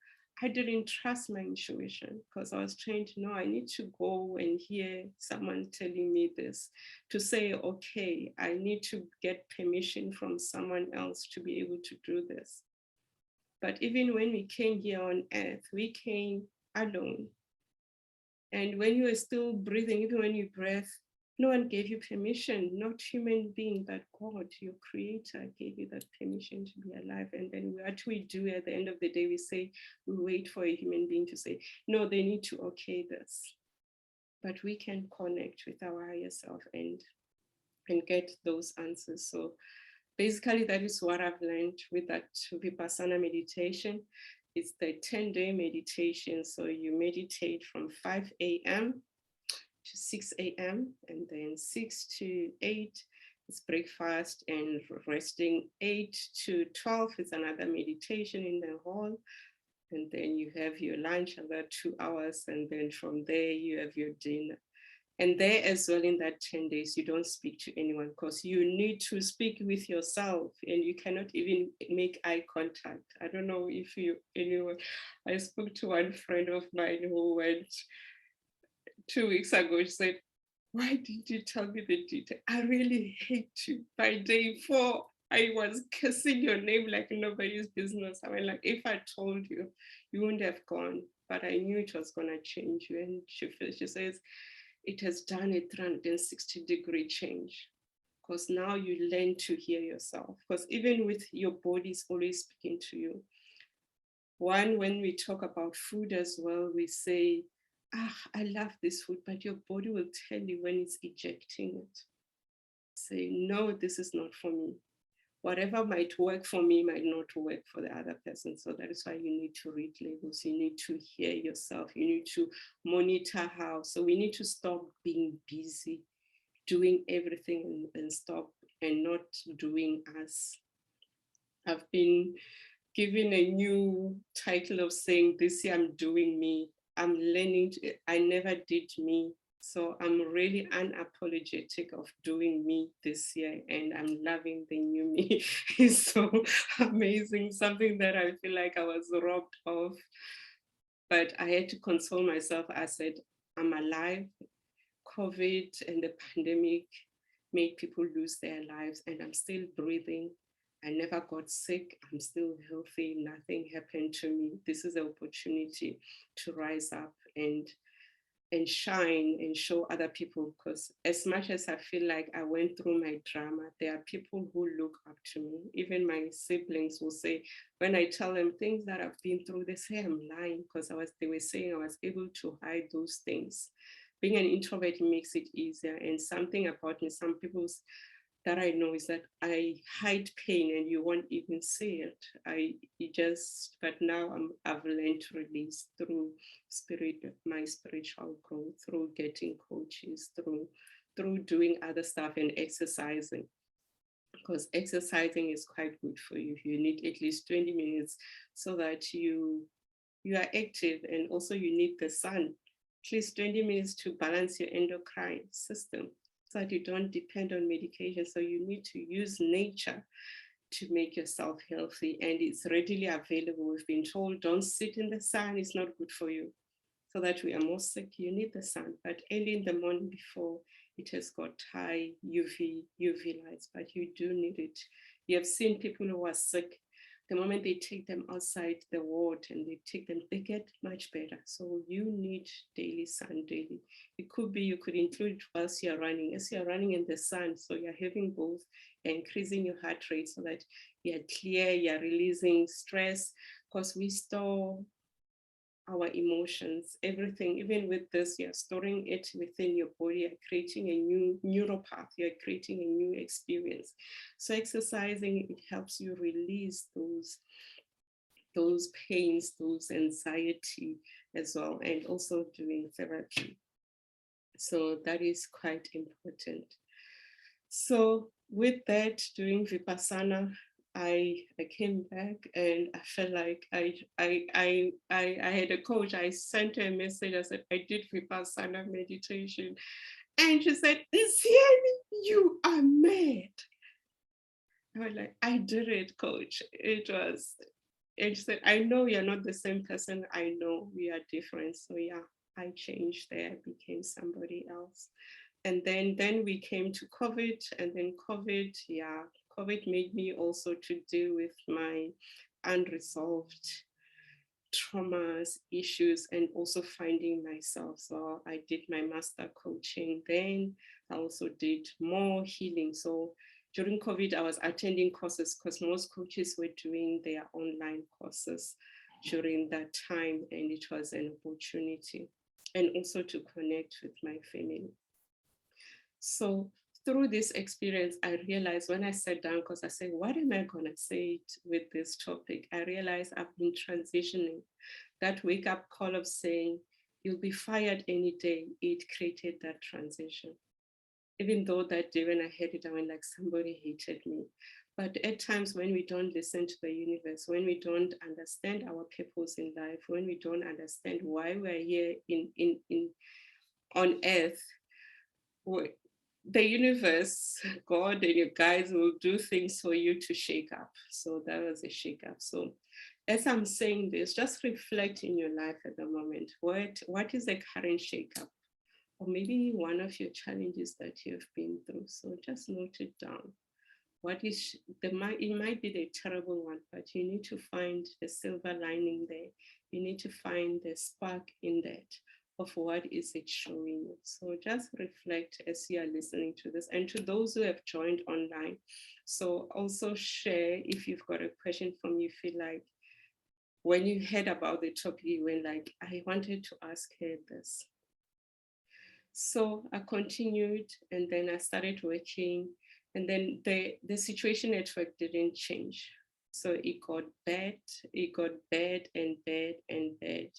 I didn't trust my intuition because I was trained to know I need to go and hear someone telling me this, to say, okay, I need to get permission from someone else to be able to do this. But even when we came here on earth, we came alone. And when you are still breathing, even when you breathe, no one gave you permission, not human being, but God, your creator, gave you that permission to be alive. And then what we do at the end of the day, we say, we wait for a human being to say, no, they need to okay this. But we can connect with our higher self and get those answers. So basically, that is what I've learned with that Vipassana meditation. It's the 10-day meditation. So you meditate from 5 a.m. to 6 a.m. and then 6 to 8 is breakfast, and resting 8 to 12 is another meditation in the hall. And then you have your lunch about 2 hours, and then from there you have your dinner. And there as well, in that 10 days, you don't speak to anyone because you need to speak with yourself and you cannot even make eye contact. I don't know if anyone, I spoke to one friend of mine who went 2 weeks ago. She said, why did you tell me the detail? I really hate you. By day 4, I was cursing your name like nobody's business. I mean, like, if I told you, you wouldn't have gone, but I knew it was going to change you. And she says, it has done a 360-degree change because now you learn to hear yourself. Because even with your body is always speaking to you. One, when we talk about food as well, we say, I love this food, but your body will tell you when it's ejecting it. Say, no, this is not for me. Whatever might work for me might not work for the other person. So that is why you need to read labels. You need to hear yourself. You need to monitor how. So we need to stop being busy, doing everything and stop and not doing us. I've been given a new title of saying this year I'm doing me. I'm learning, I never did me. So I'm really unapologetic of doing me this year, and I'm loving the new me. It's so amazing, something that I feel like I was robbed of. But I had to console myself. I said, I'm alive. COVID and the pandemic made people lose their lives, and I'm still breathing. I never got sick. I'm still healthy. Nothing happened to me. This is an opportunity to rise up and shine and show other people, because as much as I feel like I went through my drama, there are people who look up to me. Even my siblings will say, when I tell them things that I've been through, they say I'm lying, because they were saying I was able to hide those things. Being an introvert makes it easier. And something about me, some people's that I know is that I hide pain and you won't even see it. But now I've learned to release through my spiritual growth, through getting coaches, through doing other stuff and exercising. Because exercising is quite good for you. You need at least 20 minutes so that you are active, and also you need the sun, at least 20 minutes to balance your endocrine system, so that you don't depend on medication. So you need to use nature to make yourself healthy, and it's readily available. We've been told, don't sit in the sun, it's not good for you. So that we are more sick, you need the sun, but early in the morning before it has got high UV lights, but you do need it. You have seen people who are sick the moment they take them outside the ward and they get much better. So you need daily sun daily. It could be, you could include whilst you're running, as you're running in the sun. So you're having both, you're increasing your heart rate so that you're clear, you're releasing stress, because we store our emotions, everything. Even with this, you're storing it within your body, you're creating a new neural path, you're creating a new experience. So exercising, it helps you release those pains, those anxiety as well, and also doing therapy. So that is quite important. So with that, doing Vipassana, I came back and I felt like I had a coach. I sent her a message. I said, I did Vipassana meditation. And she said, Isiani, you are mad. I was like, I did it, coach. It was, and she said, I know you're not the same person. I know we are different. So yeah, I changed there, became somebody else. And then we came to COVID, and then COVID made me also to deal with my unresolved traumas, issues, and also finding myself. So I did my master coaching. Then I also did more healing. So during COVID, I was attending courses because most coaches were doing their online courses during that time, and it was an opportunity, and also to connect with my family. So through this experience, I realized when I sat down, because I said, what am I going to say with this topic? I realized I've been transitioning. That wake up call of saying, you'll be fired any day, it created that transition. Even though that day when I heard it, I went like, somebody hated me. But at times when we don't listen to the universe, when we don't understand our purpose in life, when we don't understand why we're here on earth, the universe, God and your guides will do things for you to shake up. So that was a shake up. So as I'm saying this, just reflect in your life at the moment. What is the current shake up? Or maybe one of your challenges that you've been through. So just note it down. What is it might be the terrible one, but you need to find the silver lining there. You need to find the spark in that of what is it showing you. So just reflect as you are listening to this. And to those who have joined online, so also share if you've got a question from you, feel like when you heard about the topic, you went like, I wanted to ask her this. So I continued, and then I started working, and then the situation at work didn't change. So it got bad and bad and bad.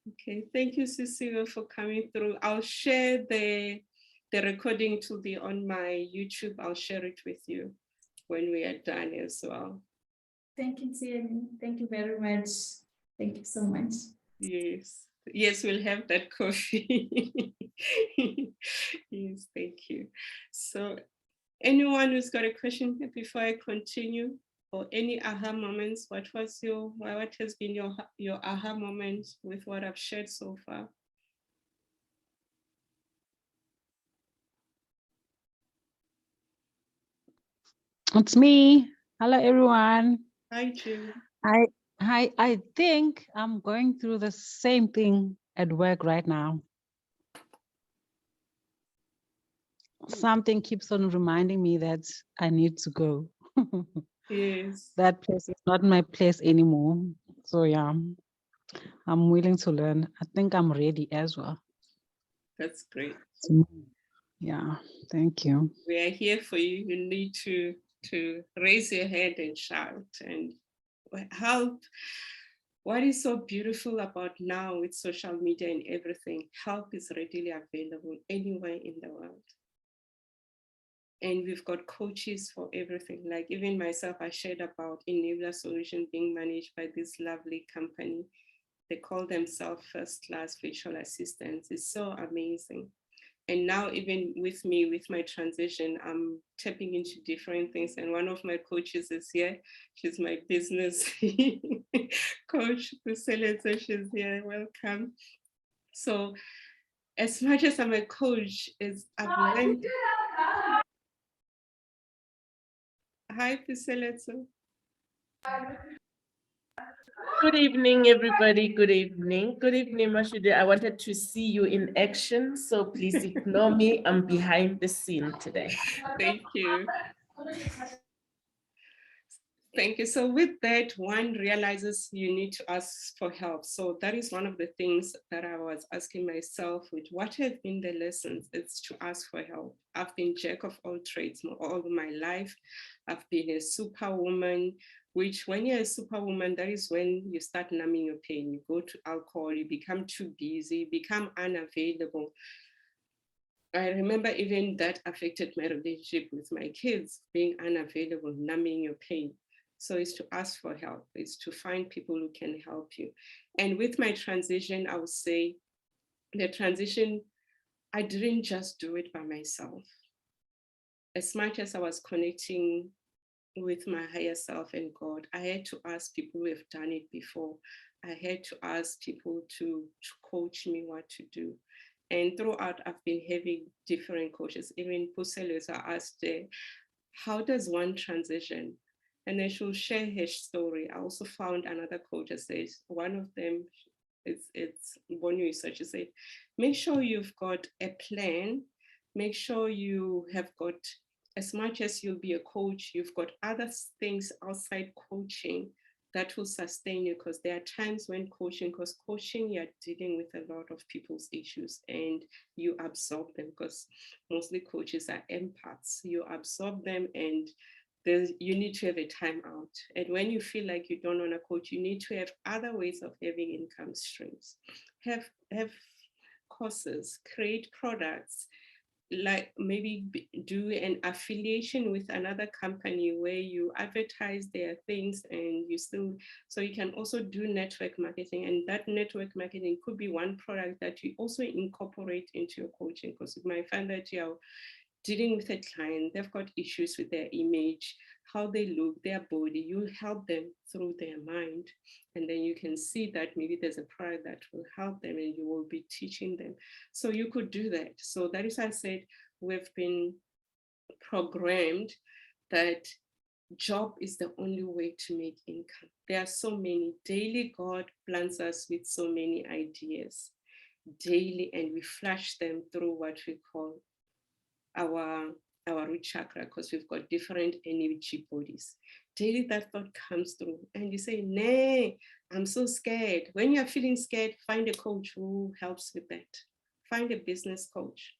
Okay, thank you, Cecilia, for coming through. I'll share the recording to be on my YouTube. I'll share it with you when we are done as well. Thank you, Tiani. Thank you very much. Thank you so much. Yes, we'll have that coffee. Yes, thank you. So anyone who's got a question before I continue, or any aha moments, what has been your aha moment with what I've shared so far? It's me. Hello, everyone. Hi, June. I think I'm going through the same thing at work right now. Something keeps on reminding me that I need to go. Yes. That place is not my place anymore. So yeah, I'm willing to learn. I think I'm ready as well. That's great. So, yeah, thank you. We are here for you. You need to raise your hand and shout and help. What is so beautiful about now with social media and everything, help is readily available anywhere in the world. And we've got coaches for everything. Like even myself, I shared about Enabler Solution being managed by this lovely company. They call themselves first class virtual assistants. It's so amazing. And now even with me, with my transition, I'm tapping into different things. And one of my coaches is here. She's my business coach, Priscilla, so she's here, welcome. So as much as I'm a coach, I've learned Hi, Puseletso. Good evening, everybody. Good evening. Good evening, Mashude. I wanted to see you in action, so please ignore me. I'm behind the scene today. Thank you. Thank you. So with that, one realizes you need to ask for help. So that is one of the things that I was asking myself with what have been the lessons. It's to ask for help. I've been jack of all trades all my life. I've been a superwoman, which when you're a superwoman, that is when you start numbing your pain. You go to alcohol, you become too busy, become unavailable. I remember even that affected my relationship with my kids, being unavailable, numbing your pain. So it's to ask for help, it's to find people who can help you. And with my transition, I would say the transition, I didn't just do it by myself. As much as I was connecting with my higher self and God, I had to ask people who have done it before. I had to ask people to coach me what to do. And throughout, I've been having different coaches. Even Puseletso, I asked her, how does one transition? And then she'll share her story. I also found another coach that says, one of them, it's Bonnie Research, she said, make sure you've got a plan, make sure you have got, as much as you'll be a coach, you've got other things outside coaching that will sustain you, because there are times when coaching, you're dealing with a lot of people's issues and you absorb them, because mostly coaches are empaths. You absorb them and you need to have a time out. And when you feel like you don't want to coach, you need to have other ways of having income streams. Have courses, create products, like maybe do an affiliation with another company where you advertise their things and you still, so you can also do network marketing, and that network marketing could be one product that you also incorporate into your coaching, because you might find that you're dealing with a client, they've got issues with their image, how they look, their body, you'll help them through their mind. And then you can see that maybe there's a product that will help them and you will be teaching them. So you could do that. So that is why I said we've been programmed that job is the only way to make income. There are so many. Daily, God plants us with so many ideas daily, and we flash them through what we call our root chakra, because we've got different energy bodies. Daily that thought comes through and you say, nay, I'm so scared. When you're feeling scared, find a coach who helps with that. Find a business coach.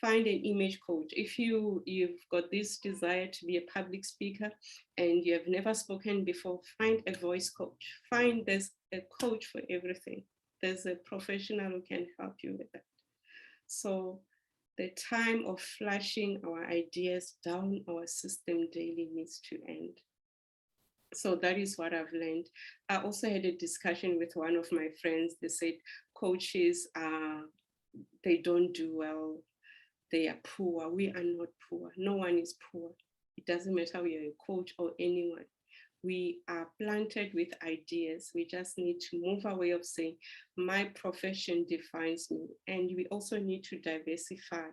Find an image coach. If you've got this desire to be a public speaker and you have never spoken before, find a voice coach. Find there's a coach for everything. There's a professional who can help you with that. So the time of flushing our ideas down our system daily needs to end. So that is what I've learned. I also had a discussion with one of my friends. They said coaches, they don't do well. They are poor. We are not poor. No one is poor. It doesn't matter whether you're a coach or anyone. We are planted with ideas. We just need to move our way of saying, my profession defines me. And we also need to diversify.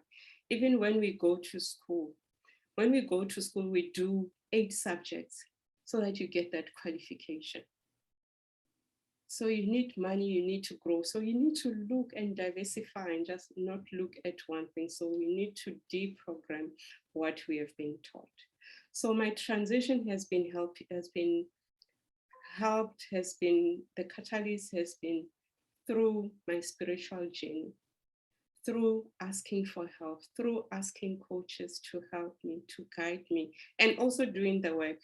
Even when we go to school, we do 8 subjects so that you get that qualification. So you need money, you need to grow. So you need to look and diversify and just not look at one thing. So we need to deprogram what we have been taught. So my transition has been the catalyst has been through my spiritual journey, through asking for help, through asking coaches to help me, to guide me, and also doing the work.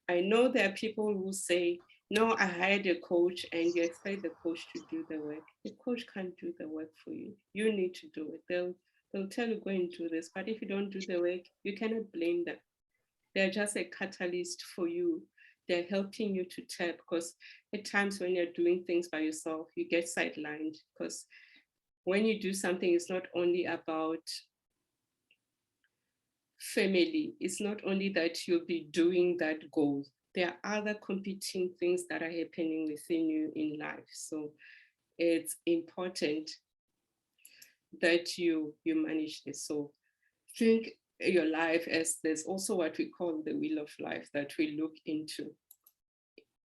I know there are people who say, no, I hired a coach and you expect the coach to do the work. The coach can't do the work for you. You need to do it. They'll tell you, go and do this. But if you don't do the work, you cannot blame them. They're just a catalyst for you. They're helping you to tap, because at times when you're doing things by yourself, you get sidelined, because when you do something, it's not only about family. It's not only that you'll be doing that goal. There are other competing things that are happening within you in life. So it's important that you manage this. So think your life, as there's also what we call the wheel of life that we look into,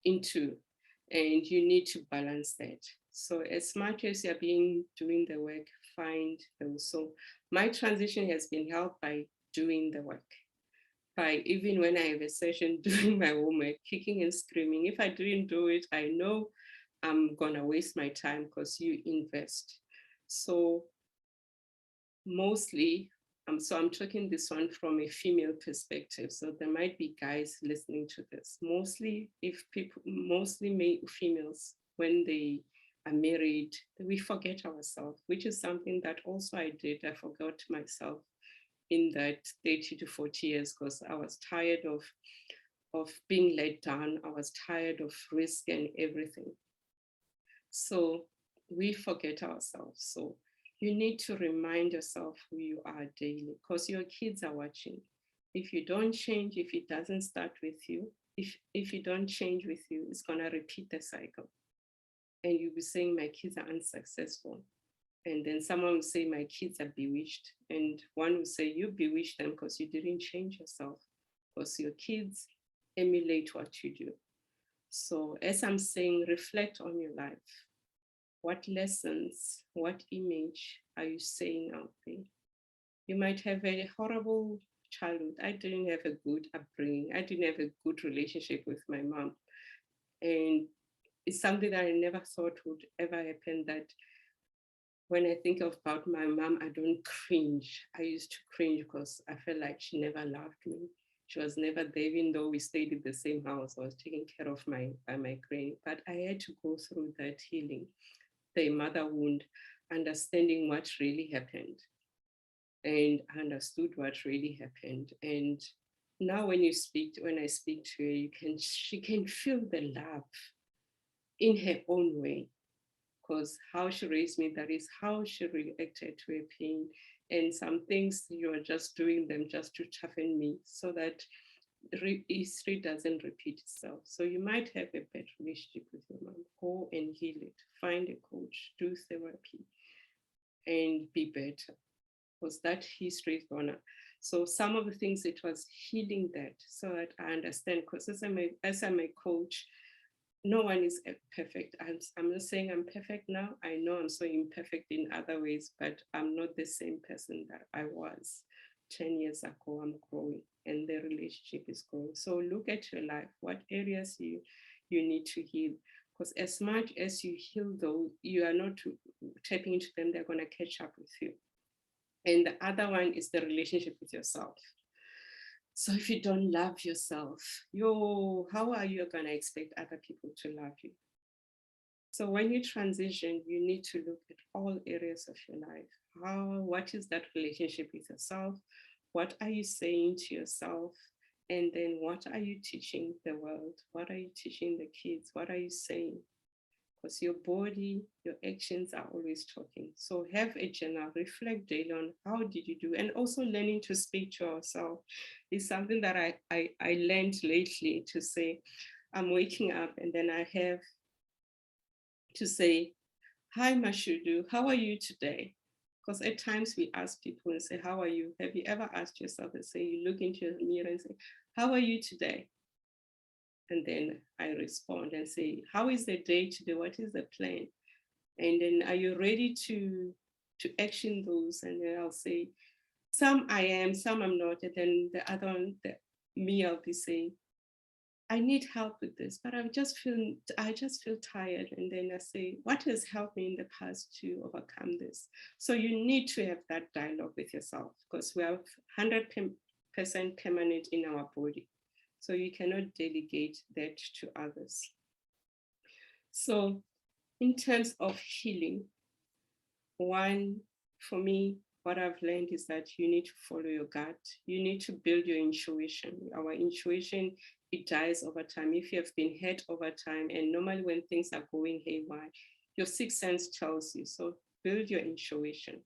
and you need to balance that. So as much as you're doing the work, find those. So my transition has been helped by doing the work, by even when I have a session doing my homework, kicking and screaming. If I didn't do it, I know I'm gonna waste my time because you invest. So mostly, so I'm talking this one from a female perspective. So there might be guys listening to this. Mostly, females, when they are married, we forget ourselves, which is something that also I did. I forgot myself in that 30 to 40 years because I was tired of being let down. I was tired of risk and everything. So we forget ourselves. So you need to remind yourself who you are daily because your kids are watching. If you don't change, if it doesn't start with you, if you don't change with you, it's gonna repeat the cycle. And you'll be saying, my kids are unsuccessful. And then someone will say, my kids are bewitched. And one will say, you bewitched them because you didn't change yourself, because your kids emulate what you do. So as I'm saying, reflect on your life. What lessons, what image are you saying out there? You might have a horrible childhood. I didn't have a good upbringing. I didn't have a good relationship with my mom. And it's something that I never thought would ever happen, that when I think about my mom, I don't cringe. I used to cringe because I felt like she never loved me. She was never there, even though we stayed in the same house. I was taken care of by my granny, but I had to go through that healing, the mother wound, understanding what really happened. And I understood what really happened. And now when I speak to her, she can feel the love in her own way. Because how she raised me, that is how she reacted to her pain. And some things you are just doing them just to toughen me so that history doesn't repeat itself. So you might have a bad relationship with your mom. Go and heal it. Find a coach, do therapy, and be better. Because that history is gonna. So some of the things, it was healing that so that I understand. Because as I'm a coach, no one is perfect. I'm not saying I'm perfect now. I know I'm so imperfect in other ways, but I'm not the same person that I was 10 years ago. I'm growing and the relationship is growing. So look at your life, what areas you need to heal. Because as much as you heal those, you are not tapping into them, they're going to catch up with you. And the other one is the relationship with yourself. So if you don't love yourself, how are you going to expect other people to love you? So when you transition, you need to look at all areas of your life. What is that relationship with yourself? What are you saying to yourself? And then what are you teaching the world? What are you teaching the kids? What are you saying? Because your body, your actions are always talking. So have a journal, reflect daily on how did you do, and also learning to speak to yourself is something that I learned lately, to say, I'm waking up and then I have to say, hi, Mashudu, how are you today? Because at times we ask people and say, how are you? Have you ever asked yourself and say, you look into your mirror and say, how are you today? And then I respond and say, how is the day today? What is the plan? And then are you ready to action those? And then I'll say, some I am, some I'm not. And then the other one, I'll be saying, I need help with this, but I just feel tired. And then I say, what has helped me in the past to overcome this? So you need to have that dialogue with yourself, because we are 100% permanent in our body. So you cannot delegate that to others. So in terms of healing, one, for me, what I've learned is that you need to follow your gut. You need to build your intuition. Our intuition, it dies over time. If you have been hurt over time, and normally when things are going haywire, your sixth sense tells you. So build your intuition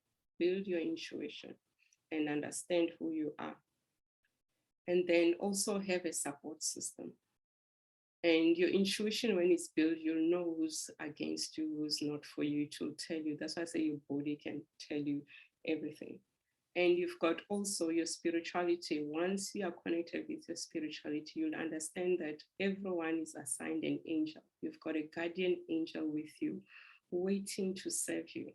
and understand who you are. And then also have a support system. And your intuition, when it's built, you'll know who's against you, who's not for you, to tell you. That's why I say your body can tell you everything. And you've got also your spirituality. Once you are connected with your spirituality, you'll understand that everyone is assigned an angel. You've got a guardian angel with you, waiting to serve you.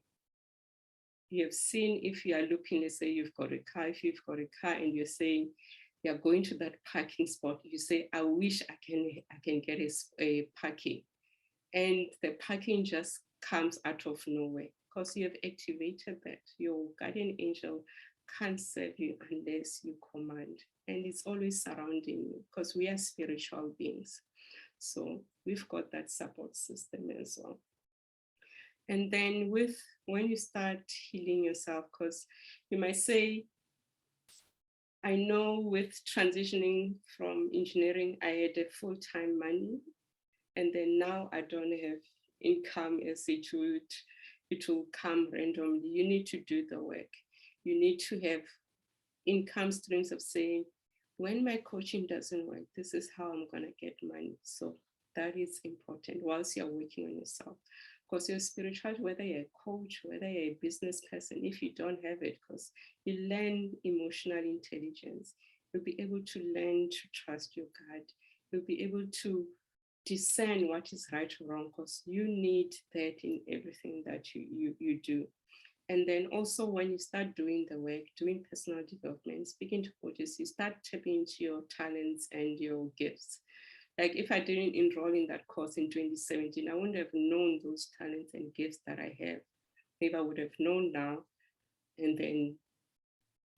You have seen, if you are looking, let's say you've got a car, if you've got a car and you're saying, you're going to that parking spot, you say, I wish I can get a parking. And the parking just comes out of nowhere because you have activated that. Your guardian angel can't serve you unless you command. And it's always surrounding you because we are spiritual beings. So we've got that support system as well. And then when you start healing yourself, because you might say, I know with transitioning from engineering, I had a full-time money, and then now I don't have income as it will come randomly. You need to do the work. You need to have income streams of saying, when my coaching doesn't work, this is how I'm gonna get money. So that is important whilst you're working on yourself. Because your spirituality, whether you're a coach, whether you're a business person, if you don't have it, because you learn emotional intelligence, you'll be able to learn to trust your God. You'll be able to discern what is right or wrong, because you need that in everything that you do. And then also when you start doing the work, doing personal development, speaking to coaches, you start tapping into your talents and your gifts. Like if I didn't enroll in that course in 2017, I wouldn't have known those talents and gifts that I have. Maybe I would have known now. And then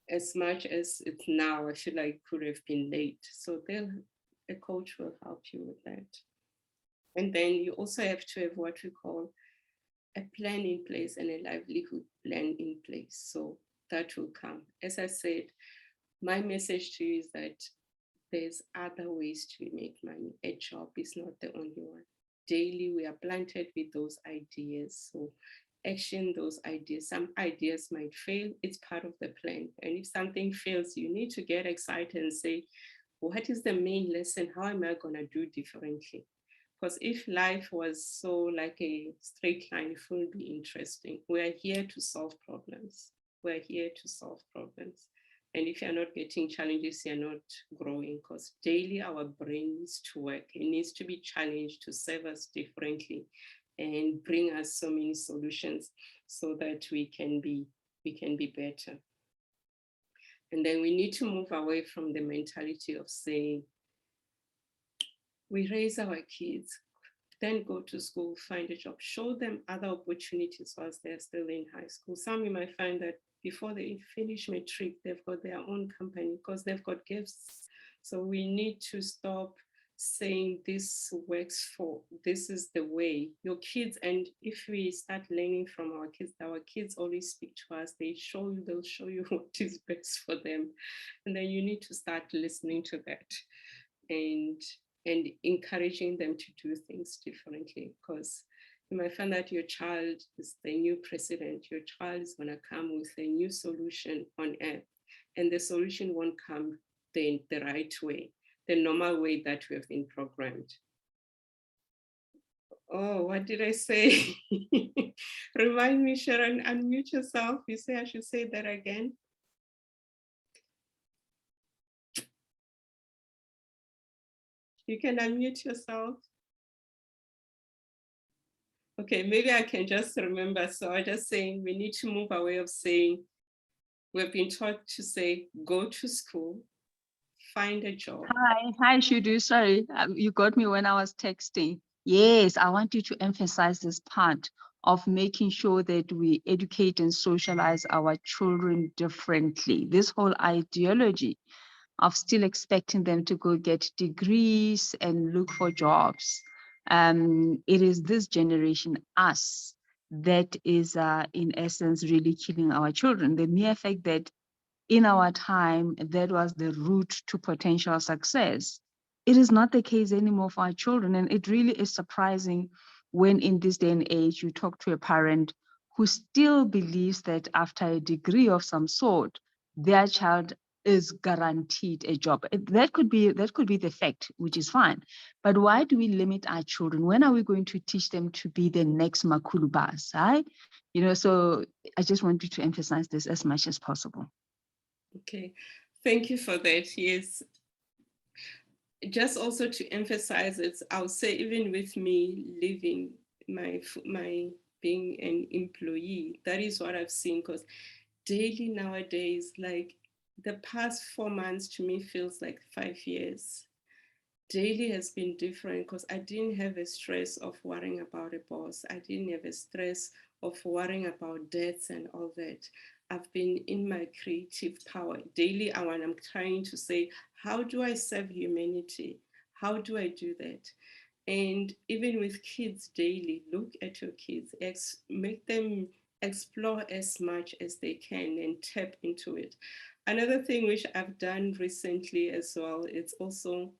as much as it's now, I feel like it could have been late. So a coach will help you with that. And then you also have to have what we call a plan in place and a livelihood plan in place. So that will come. As I said, my message to you is that there's other ways to make money. A job is not the only one. Daily, we are planted with those ideas. So action those ideas. Some ideas might fail. It's part of the plan. And if something fails, you need to get excited and say, what is the main lesson? How am I going to do differently? Because if life was so like a straight line, it wouldn't be interesting. We're here to solve problems. We're here to solve problems. And if you're not getting challenges, you're not growing, because daily our brain needs to work. It needs to be challenged to serve us differently and bring us so many solutions so that we can be better. And then we need to move away from the mentality of saying, we raise our kids, then go to school, find a job, show them other opportunities whilst they're still in high school. Some you might find that before they finish matric, they've got their own company because they've got gifts. So we need to stop saying this works for, this is the way. Your kids, and if we start learning from our kids always speak to us, they'll show you what is best for them. And then you need to start listening to that and encouraging them to do things differently, because you might find that your child is the new president. Your child is going to come with a new solution on earth, and the solution won't come the right way, the normal way that we have been programmed. Oh, what did I say? Remind me, Sharon, unmute yourself. You say I should say that again. You can unmute yourself. Okay, maybe I can just remember. So I'm just saying we need to move away of saying, we've been taught to say, go to school, find a job. Hi, Shudu. Sorry, you got me when I was texting. Yes, I want you to emphasize this part of making sure that we educate and socialize our children differently. This whole ideology of still expecting them to go get degrees and look for jobs. It is this generation, us, that is in essence really killing our children. The mere fact that in our time, that was the route to potential success. It is not the case anymore for our children. And it really is surprising when in this day and age, you talk to a parent who still believes that after a degree of some sort, their child is guaranteed a job. That could be the fact, which is fine. But why do we limit our children? When are we going to teach them to be the next Makulubas? Right? So I just want you to emphasize this as much as possible. Okay, thank you for that. Yes, just also to emphasize it, I'll say even with me living my being an employee, that is what I've seen, because daily nowadays, like the past 4 months to me feels like 5 years. Daily has been different because I didn't have a stress of worrying about a boss. I didn't have a stress of worrying about debts and all that. I've been in my creative power. Daily, I'm trying to say, how do I serve humanity? How do I do that? And even with kids daily, look at your kids, make them explore as much as they can and tap into it. Another thing which I've done recently as well, it's also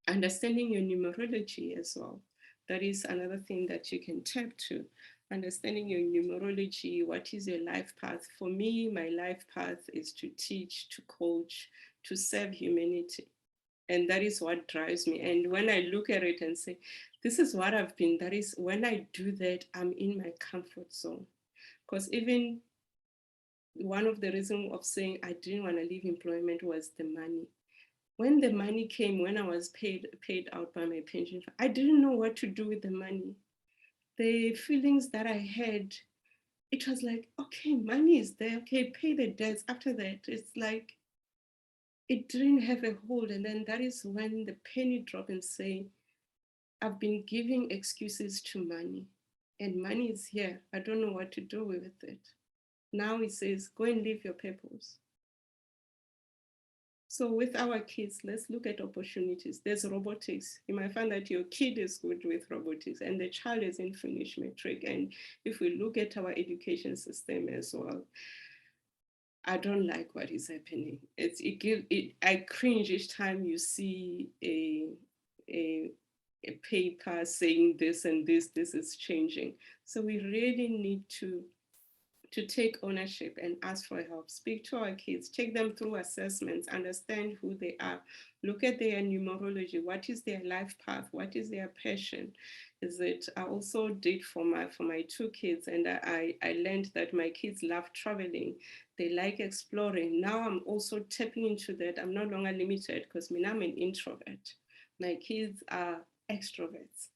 understanding your numerology as well. That is another thing that you can tap to. Understanding your numerology, what is your life path? For me, my life path is to teach, to coach, to serve humanity. And that is what drives me. And when I look at it and say, this is what I've been, that is when I do that, I'm in my comfort zone. Because even one of the reasons of saying I didn't want to leave employment was the money. When the money came, when I was paid out by my pension, I didn't know what to do with the money. The feelings that I had, it was like, okay, money is there, okay, pay the debts. After that, it's like, it didn't have a hold. And then that is when the penny dropped and say, I've been giving excuses to money and money is here. I don't know what to do with it. Now it says, go and live your purpose. So with our kids, let's look at opportunities. There's robotics. You might find that your kid is good with robotics and the child isn't finished matric. And if we look at our education system as well, I don't like what is happening. I cringe each time you see a paper saying this and this is changing. So we really need to take ownership and ask for help. Speak to our kids, take them through assessments, understand who they are, look at their numerology. What is their life path? What is their passion? Is it, I also did for my two kids, and I learned that my kids love traveling. They like exploring. Now I'm also tapping into that. I'm no longer limited because I'm an introvert. My kids are extroverts.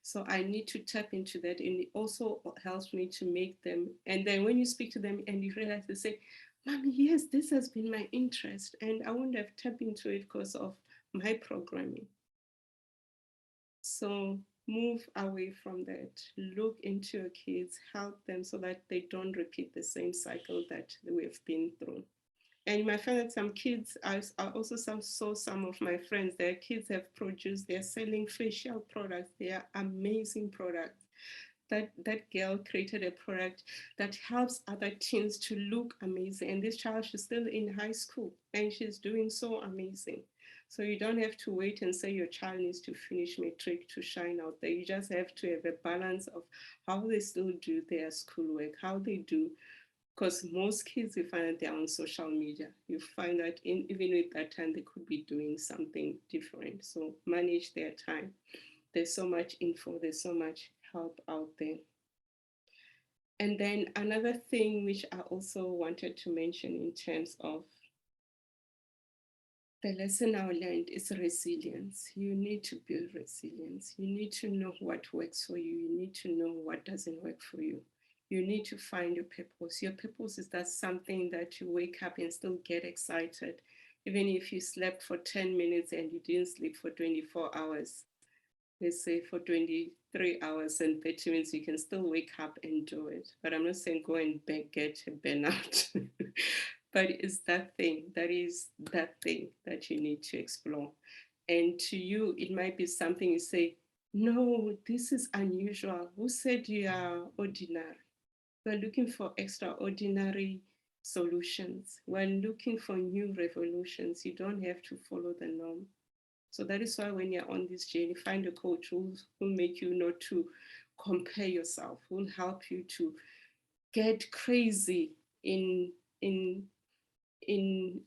So I need to tap into that. And it also helps me to make them. And then when you speak to them and you realize, they say, Mommy, yes, this has been my interest. And I wouldn't have tapped into it because of my programming. So move away from that. Look into your kids, help them so that they don't repeat the same cycle that we've been through. And you might find that some kids, I also saw some of my friends, their kids have produced, they're selling facial products. They are amazing products. That girl created a product that helps other teens to look amazing. And this child, she's still in high school and she's doing so amazing. So you don't have to wait and say your child needs to finish matric to shine out there. You just have to have a balance of how they still do their schoolwork, how they do, because most kids, you find that they're on social media. You find that even with that time, they could be doing something different. So manage their time. There's so much info, there's so much help out there. And then another thing which I also wanted to mention in terms of the lesson I learned is resilience. You need to build resilience. You need to know what works for you. You need to know what doesn't work for you. You need to find your purpose. Your purpose is that something that you wake up and still get excited. Even if you slept for 10 minutes and you didn't sleep for 24 hours, let's say for 23 hours and 30 minutes, you can still wake up and do it. But I'm not saying go and get a burnout. But it's that thing, that is that thing that you need to explore. And to you, it might be something you say, no, this is unusual. Who said you are ordinary? We're looking for extraordinary solutions. We're looking for new revolutions. You don't have to follow the norm. So that is why when you're on this journey, find a coach who will make you not to compare yourself, who will help you to get crazy in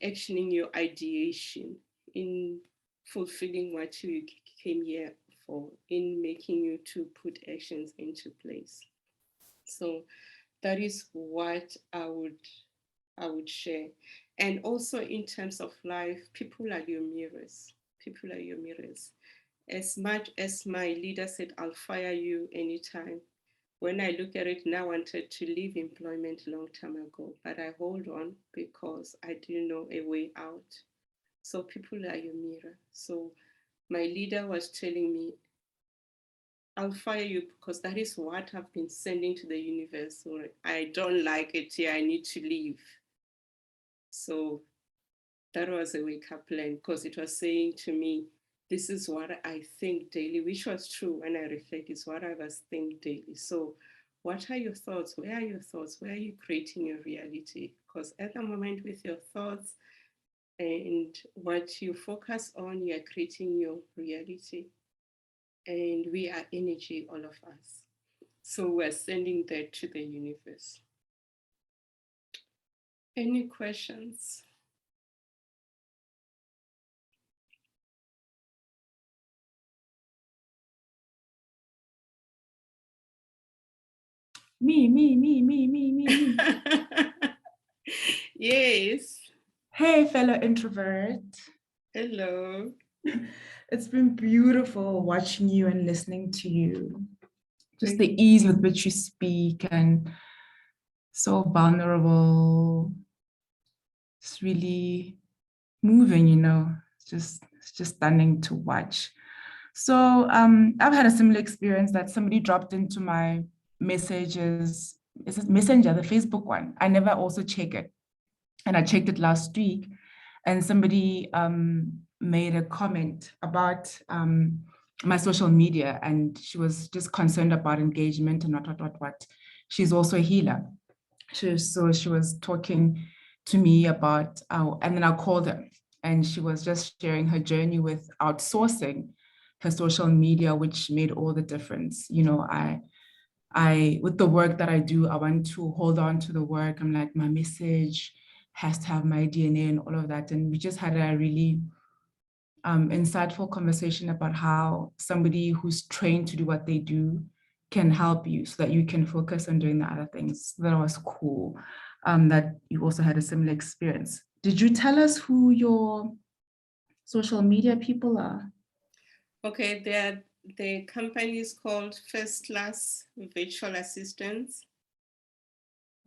actioning your ideation, in fulfilling what you came here for, in making you to put actions into place. So that is what I would I would share. And also in terms of life, people are your mirrors. People are your mirrors. As much as my leader said, I'll fire you anytime. When I look at it now, I wanted to leave employment a long time ago, but I hold on because I didn't know a way out. So people are your mirror. So my leader was telling me, I'll fire you because that is what I've been sending to the universe. So I don't like it here. I need to leave. So that was a wake-up plan because it was saying to me, this is what I think daily, which was true when I reflect, is what I was thinking daily. So what are your thoughts? Where are your thoughts? Where are you creating your reality? Because at the moment with your thoughts and what you focus on, you are creating your reality. And we are energy, all of us. So we're sending that to the universe. Any questions? Me. Yes. Hey, fellow introvert. Hello. It's been beautiful watching you and listening to you. Just the ease with which you speak and so vulnerable. It's really moving, it's just stunning to watch. So I've had a similar experience that somebody dropped into my messages. Is it Messenger, the Facebook one? I never also check it. And I checked it last week, and somebody made a comment about my social media, and she was just concerned about engagement and what. She's also a healer. So she was talking to me about, and then I called her, and she was just sharing her journey with outsourcing her social media, which made all the difference. I with the work that I do, I want to hold on to the work. I'm like, my message has to have my DNA and all of that. And we just had a really insightful conversation about how somebody who's trained to do what they do can help you so that you can focus on doing the other things. That was cool. That you also had a similar experience. Did you tell us who your social media people are? Okay, the company is called First Class Virtual Assistants.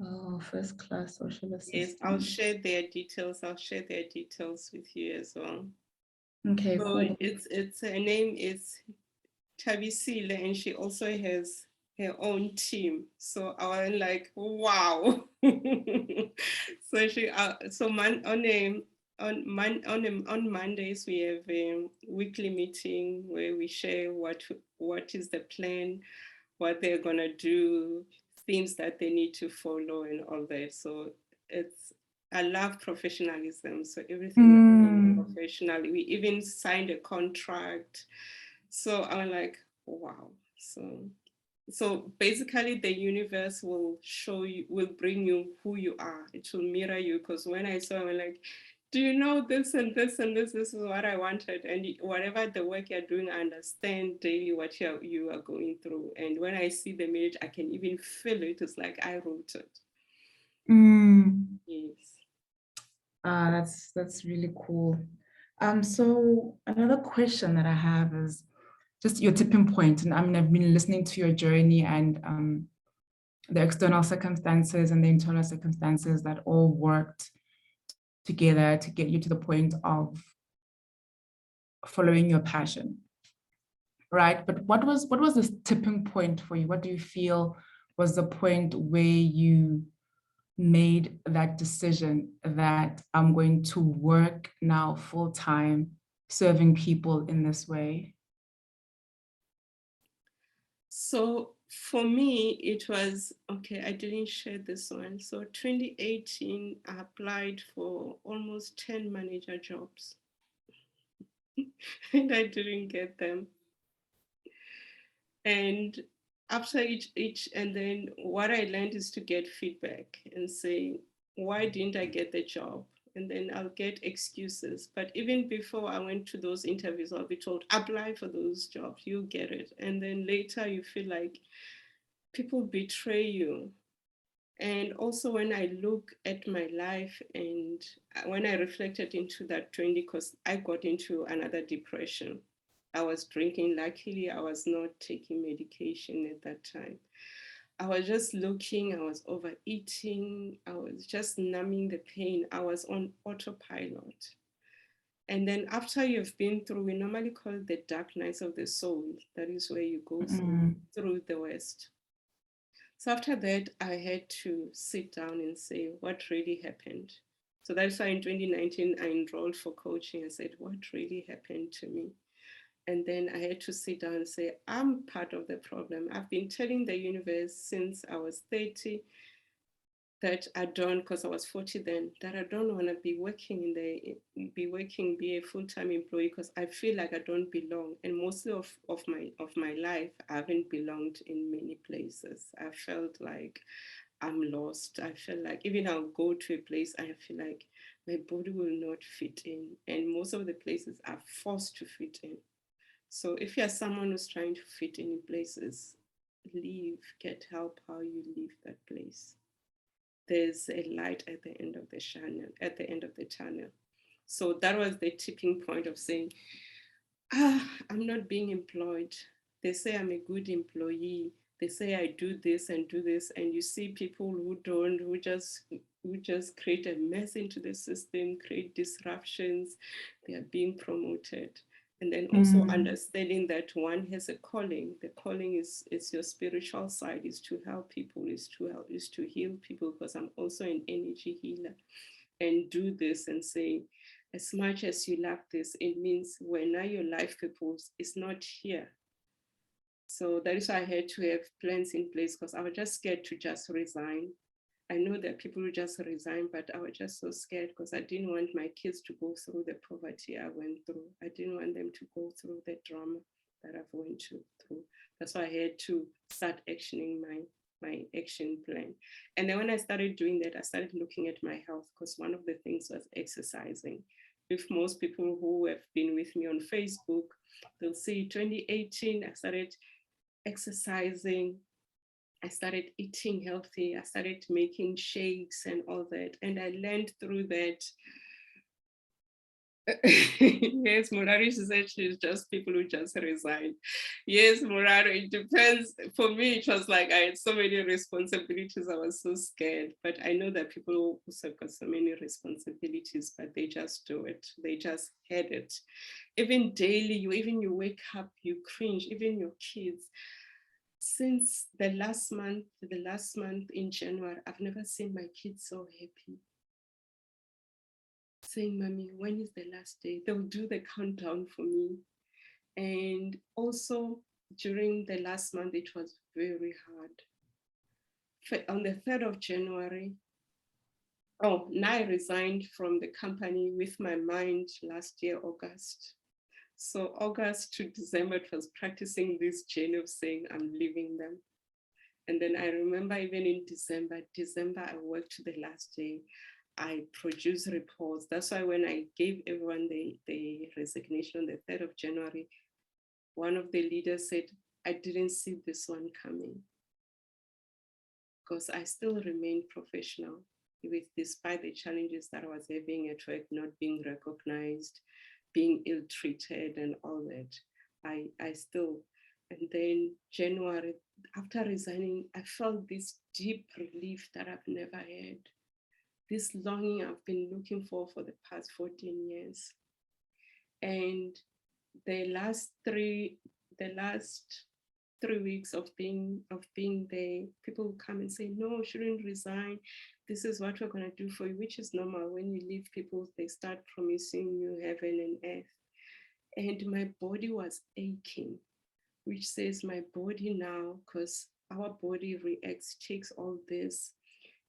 Oh, First Class Social Assistants. Yes, I'll share their details. I'll share their details with you as well. Okay, so cool. It's her name is Tabisile, and she also has her own team. So I was like, wow. So on Mondays we have a weekly meeting where we share what is the plan, what they're gonna do, themes that they need to follow, and all that. So I love professionalism. So everything is professionally. We even signed a contract. So I'm like, wow. So basically the universe will bring you who you are. It will mirror you. Because when I saw, I'm like, do you know this and this and this? This is what I wanted. And whatever the work you're doing, I understand daily what you are going through. And when I see the image, I can even feel it. It's like I wrote it. Yes. That's really cool. So another question that I have is just your tipping point. And I mean, I've been listening to your journey and the external circumstances and the internal circumstances that all worked together to get you to the point of following your passion, right? But what was this tipping point for you? What do you feel was the point where you made that decision that I'm going to work now full time serving people in this way? So for me, it was, okay, I didn't share this one. So 2018, I applied for almost 10 manager jobs and I didn't get them. And after each, and then what I learned is to get feedback and say, why didn't I get the job? And then I'll get excuses. But even before I went to those interviews, I'll be told, apply for those jobs, you'll get it. And then later you feel like people betray you. And also when I look at my life and when I reflected into that 20, because I got into another depression. I was drinking. Luckily, I was not taking medication at that time. I was just looking, I was overeating, I was just numbing the pain. I was on autopilot. And then after you've been through, we normally call it the dark nights of the soul. That is where you go through the worst. So after that, I had to sit down and say, what really happened? So that's why in 2019, I enrolled for coaching. I said, what really happened to me? And then I had to sit down and say, I'm part of the problem. I've been telling the universe since I was 30 that I don't, because I was 40 then, that I don't want to be working be a full-time employee because I feel like I don't belong. And mostly of my life, I haven't belonged in many places. I felt like I'm lost. I felt like even I'll go to a place, I feel like my body will not fit in. And most of the places are forced to fit in. So if you're someone who's trying to fit in places, leave, get help how you leave that place. There's a light at the end of the tunnel. So that was the tipping point of saying, I'm not being employed. They say I'm a good employee. They say I do this, and you see people who just create a mess into the system, create disruptions. They are being promoted. And then also understanding that one has a calling. The calling is your spiritual side, is to help people, is to heal people, because I'm also an energy healer. And do this and say, as much as you love this, it means when now your life purpose is not here. So that is why I had to have plans in place, because I was just scared to just resign. I know that people will just resign, but I was just so scared because I didn't want my kids to go through the poverty I went through. I didn't want them to go through the drama that I've went through. That's why I had to start actioning my action plan. And then when I started doing that, I started looking at my health, because one of the things was exercising. If most people who have been with me on Facebook, they'll see 2018, I started exercising. I started eating healthy. I started making shakes and all that. And I learned through that. Yes, Murari said she's just people who just resign. Yes, Murari, it depends. For me, it was like I had so many responsibilities. I was so scared. But I know that people also got so many responsibilities, but they just do it. They just had it. Even daily, you wake up, you cringe, even your kids. Since the last month in January, I've never seen my kids so happy. Saying, Mommy, when is the last day? They'll do the countdown for me. And also during the last month, it was very hard. On the 3rd of January, now I resigned from the company with my mind last year, August. So August to December, it was practicing this journey of saying I'm leaving them. And then I remember even in December, I worked to the last day. I produced reports. That's why when I gave everyone the resignation on the 3rd of January, one of the leaders said, I didn't see this one coming. Because I still remained professional despite the challenges that I was having at work, not being recognized, being ill-treated and all that. I still, and then January, after resigning, I felt this deep relief that I've never had. This longing I've been looking for the past 14 years. And the last 3 weeks of being there, people will come and say, no, shouldn't resign. This is what we're going to do for you, which is normal. When you leave people, they start promising you heaven and earth. And my body was aching, which says my body now, because our body reacts, takes all this.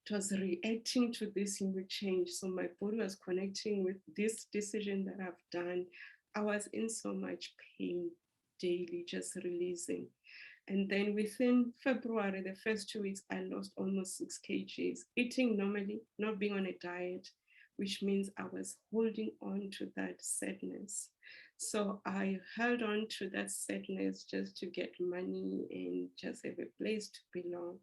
It was reacting to this new change. So my body was connecting with this decision that I've done. I was in so much pain daily, just releasing. And then within February, the first 2 weeks, I lost almost 6 kgs, eating normally, not being on a diet, which means I was holding on to that sadness. So I held on to that sadness just to get money and just have a place to belong.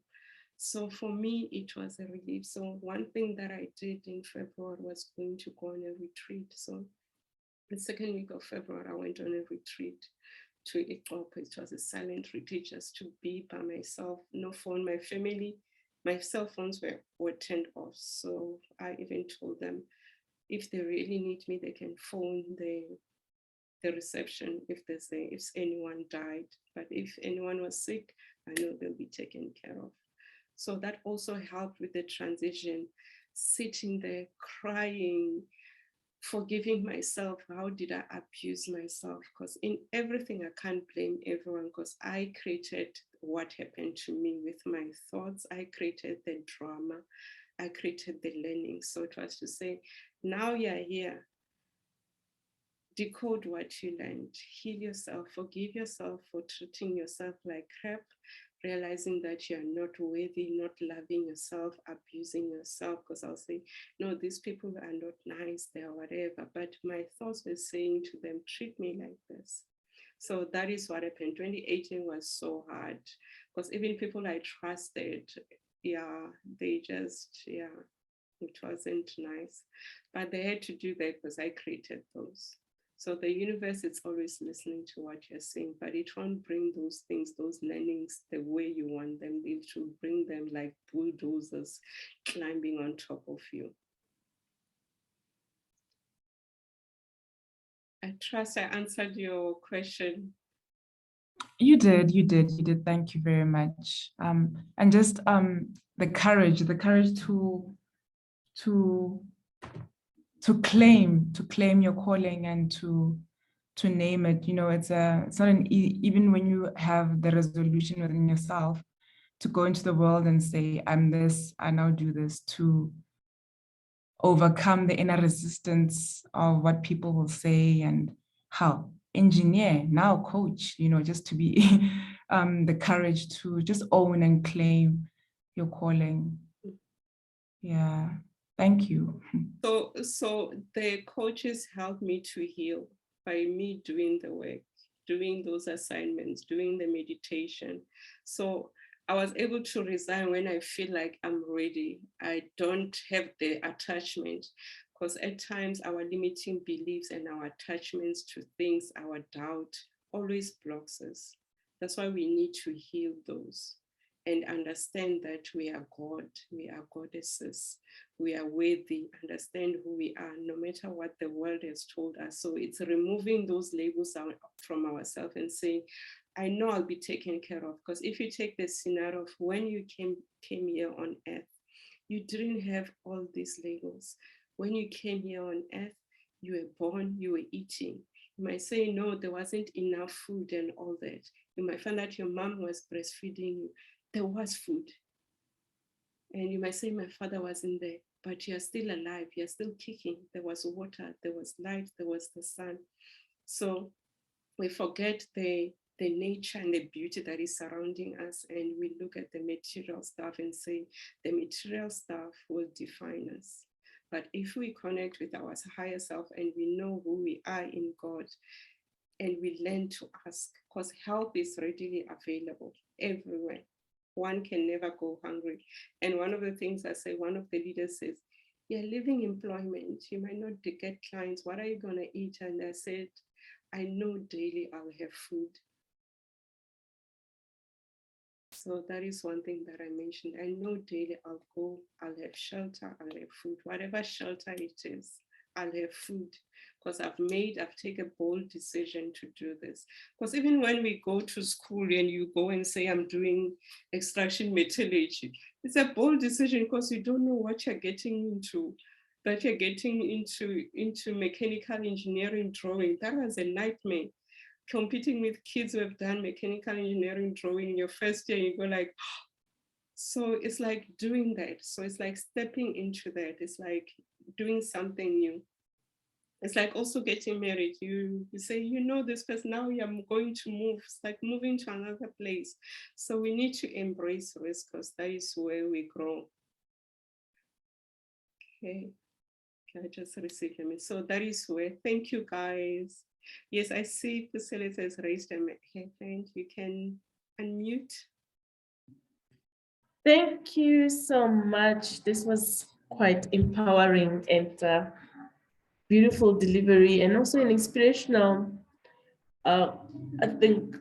So for me, it was a relief. So one thing that I did in February was going to go on a retreat. So the second week of February, I went on a retreat to Ethiopia. It was a silent retreat just to be by myself, no phone. My family, my cell phones were turned off. So I even told them if they really need me, they can phone the reception if anyone died. But if anyone was sick, I know they'll be taken care of. So that also helped with the transition, sitting there crying, forgiving myself. How did I abuse myself? Because in everything, I can't blame everyone, because I created what happened to me with my thoughts. I created the drama. I created the learning. So it was to say, now you're here, decode what you learned, heal yourself, forgive yourself for treating yourself like crap, realizing that you're not worthy, not loving yourself, abusing yourself. Because I'll say, no, these people are not nice, they're whatever. But my thoughts were saying to them, treat me like this. So that is what happened. 2018 was so hard, because even people I trusted, they just, it wasn't nice. But they had to do that because I created those. So the universe is always listening to what you're saying, but it won't bring those things, those learnings, the way you want them. It will bring them like bulldozers climbing on top of you. I trust I answered your question. You did. Thank you very much. And just the courage to claim your calling and to name it. You know, it's not an even when you have the resolution within yourself to go into the world and say, I'm this, I now do this, to overcome the inner resistance of what people will say and how engineer, now coach, you know, just to be the courage to just own and claim your calling. Yeah, thank you. So the coaches helped me to heal by me doing the work, doing those assignments, doing the meditation. So I was able to resign when I feel like I'm ready. I don't have the attachment, because at times our limiting beliefs and our attachments to things, our doubt always blocks us. That's why we need to heal those and understand that we are God, we are goddesses, we are worthy, understand who we are, no matter what the world has told us. So it's removing those labels out from ourselves and saying, I know I'll be taken care of. Because if you take the scenario of when you came here on earth, you didn't have all these labels. When you came here on earth, you were born, you were eating. You might say, no, there wasn't enough food and all that. You might find that your mom was breastfeeding you. There was food. And you might say, my father wasn't there, but you're still alive, you're still kicking. There was water, there was light, there was the sun. So we forget the nature and the beauty that is surrounding us, and we look at the material stuff and say, the material stuff will define us. But if we connect with our higher self and we know who we are in God, and we learn to ask, because help is readily available everywhere. One can never go hungry. And one of the things I say, one of the leaders says, you're living employment, you might not get clients, what are you gonna eat? And I said, I know daily I'll have food. So that is one thing that I mentioned. I know daily I'll go, I'll have shelter, I'll have food, whatever shelter it is, I'll have food. Because I've taken a bold decision to do this. Because even when we go to school and you go and say, I'm doing extraction metallurgy, it's a bold decision because you don't know what you're getting into. That you're getting into mechanical engineering drawing. That was a nightmare. Competing with kids who have done mechanical engineering drawing in your first year, you go like, so it's like doing that. So it's like stepping into that. It's like doing something new. It's like also getting married. You say, you know this person, now I'm going to move. It's like moving to another place. So we need to embrace risk because that is where we grow. Okay, I just received them. So that is where, thank you guys. Yes, I see Priscilla has raised her hand. You can unmute. Thank you so much. This was quite empowering and beautiful delivery, and also an inspirational, I think,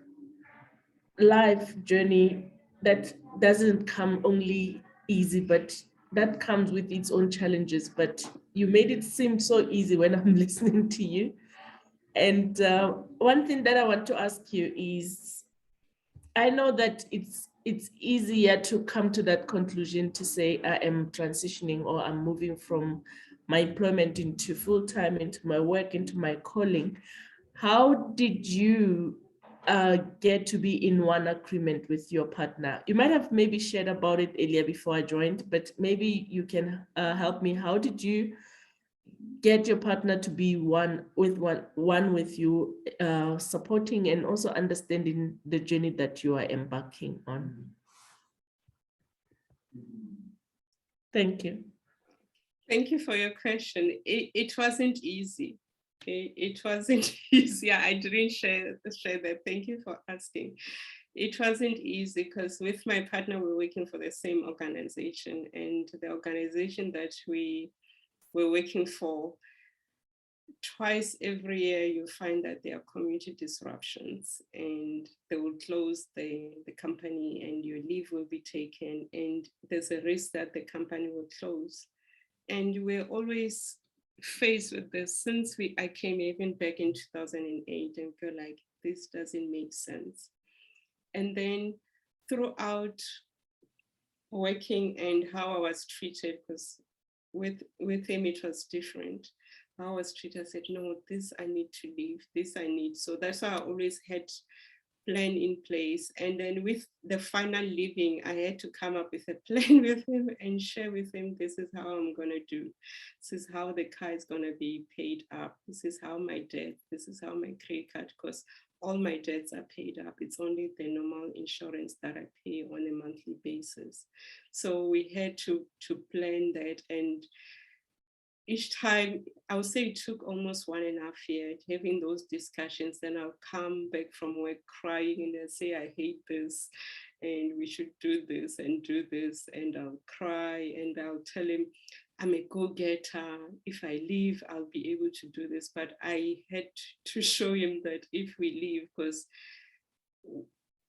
life journey that doesn't come only easy, but that comes with its own challenges. But you made it seem so easy when I'm listening to you. And one thing that I want to ask you is, I know that it's easier to come to that conclusion to say I am transitioning or I'm moving from my employment into full-time, into my work, into my calling. How did you get to be in one agreement with your partner? You might have maybe shared about it earlier before I joined, but maybe you can help me. How did you get your partner to be one with you, supporting and also understanding the journey that you are embarking on? Thank you. Thank you for your question. It wasn't easy. Okay, it wasn't easy. I didn't share that. Thank you for asking. It wasn't easy because with my partner, we're working for the same organization, and the organization that we were working for, twice every year, you find that there are community disruptions and they will close the company and your leave will be taken, and there's a risk that the company will close. And we're always faced with this since I came even back in 2008 and feel like this doesn't make sense. And then throughout working and how I was treated, because with him it was different. How I was treated, I said, no, this I need to leave, this I need. So that's why I always had plan in place. And then with the final leaving, I had to come up with a plan with him and share with him, this is how I'm going to do. This is how the car is going to be paid up. This is how my debt, this is how my credit card, because all my debts are paid up. It's only the normal insurance that I pay on a monthly basis. So we had to plan that. And each time, I would say it took almost 1.5 years having those discussions. Then I'll come back from work crying and I'll say, I hate this and we should do this and do this. And I'll cry and I'll tell him, I'm a go-getter. If I leave, I'll be able to do this. But I had to show him that if we leave,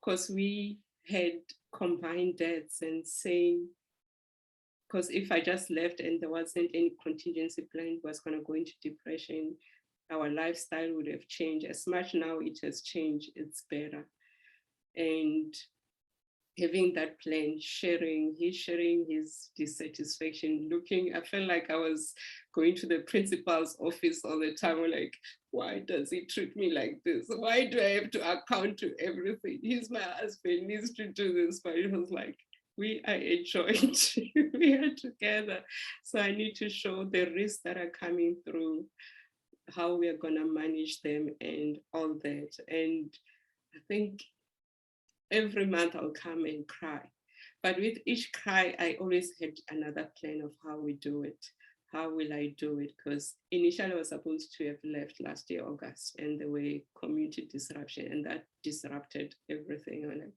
because we had combined debts and saying, because if I just left and there wasn't any contingency plan, was going to go into depression, our lifestyle would have changed. As much now it has changed, it's better. And having that plan, he's sharing his dissatisfaction, I felt like I was going to the principal's office all the time. I'm like, why does he treat me like this? Why do I have to account to everything? He's my husband, needs to do this. But it was like, we are a joint, we are together. So I need to show the risks that are coming through, how we are gonna manage them and all that. And I think every month I'll come and cry. But with each cry, I always had another plan of how we do it. How will I do it? Because initially I was supposed to have left last year, August, and there were community disruption and that disrupted everything. I'm like,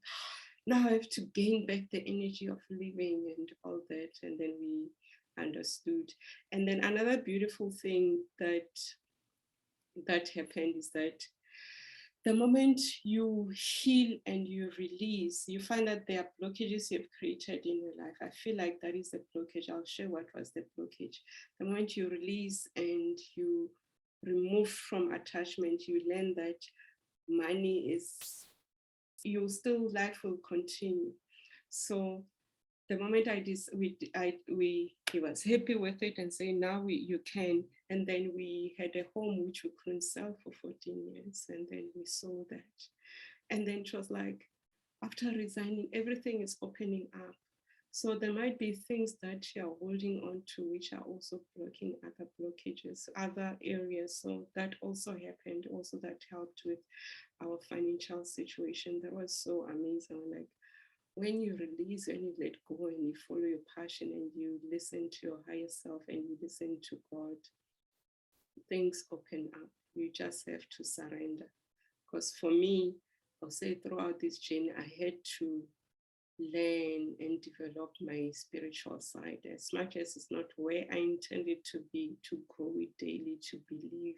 now I have to gain back the energy of living and all that. And then we understood. And then another beautiful thing that happened is that the moment you heal and you release, you find that there are blockages you've created in your life. I feel like that is the blockage. I'll share what was the blockage. The moment you release and you remove from attachment, you learn that money is, life will continue. So the moment he was happy with it and saying, now you can. And then we had a home which we couldn't sell for 14 years. And then we sold that. And then it was like, after resigning, everything is opening up. So there might be things that you're holding on to, which are also blocking other blockages, other areas. So that also happened. Also that helped with our financial situation. That was so amazing. Like, when you release and you let go and you follow your passion and you listen to your higher self and you listen to God, things open up. You just have to surrender. Because for me, I'll say throughout this journey, I had to learn and develop my spiritual side, as much as it's not where I intended to be, to grow it daily, to believe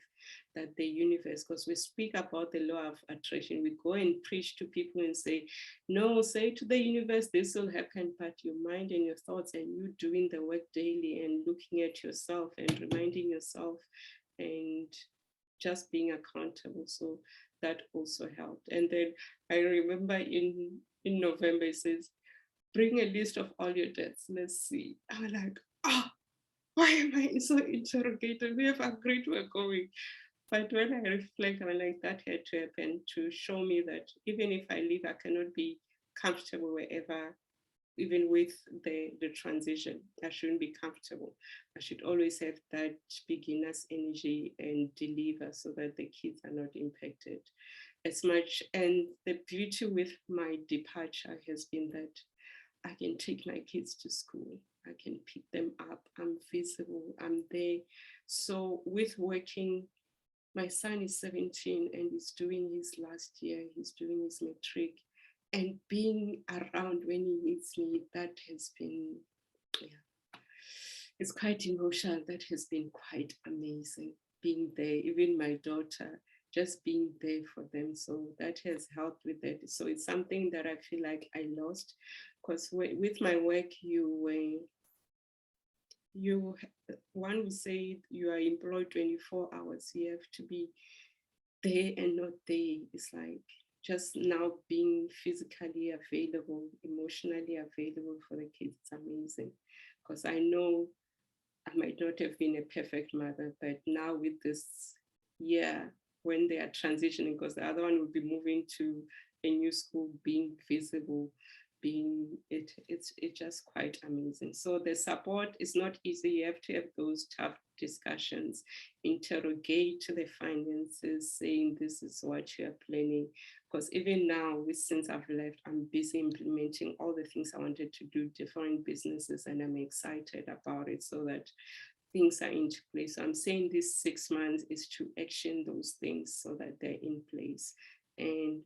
that the universe, because we speak about the law of attraction, we go and preach to people and say, no, say to the universe, this will happen, but your mind and your thoughts and you doing the work daily and looking at yourself and reminding yourself and just being accountable. So that also helped. And then I remember in November, it says, bring a list of all your debts. Let's see. I'm like, why am I so interrogated? We have agreed we're going. But when I reflect, I'm like, that had to happen to show me that even if I leave, I cannot be comfortable wherever, even with the transition. I shouldn't be comfortable. I should always have that beginner's energy and deliver so that the kids are not impacted as much. And the beauty with my departure has been that I can take my kids to school. I can pick them up. I'm visible. I'm there. So with working, my son is 17 and he's doing his last year. He's doing his matric. And being around when he needs me, that has been, it's quite emotional. That has been quite amazing. Being there, even my daughter, just being there for them. So that has helped with that. So it's something that I feel like I lost, because with my work, one would say you are employed 24 hours. You have to be there and not there. It's like just now being physically available, emotionally available for the kids. It's amazing, because I know I might not have been a perfect mother, but now with this year, when they are transitioning, because the other one will be moving to a new school, being visible, it's just quite amazing. So the support is not easy. You have to have those tough discussions, interrogate the finances, saying this is what you are planning. Because even now, since I've left, I'm busy implementing all the things I wanted to do, different businesses, and I'm excited about it so that things are into place. So I'm saying this 6 months is to action those things so that they're in place. And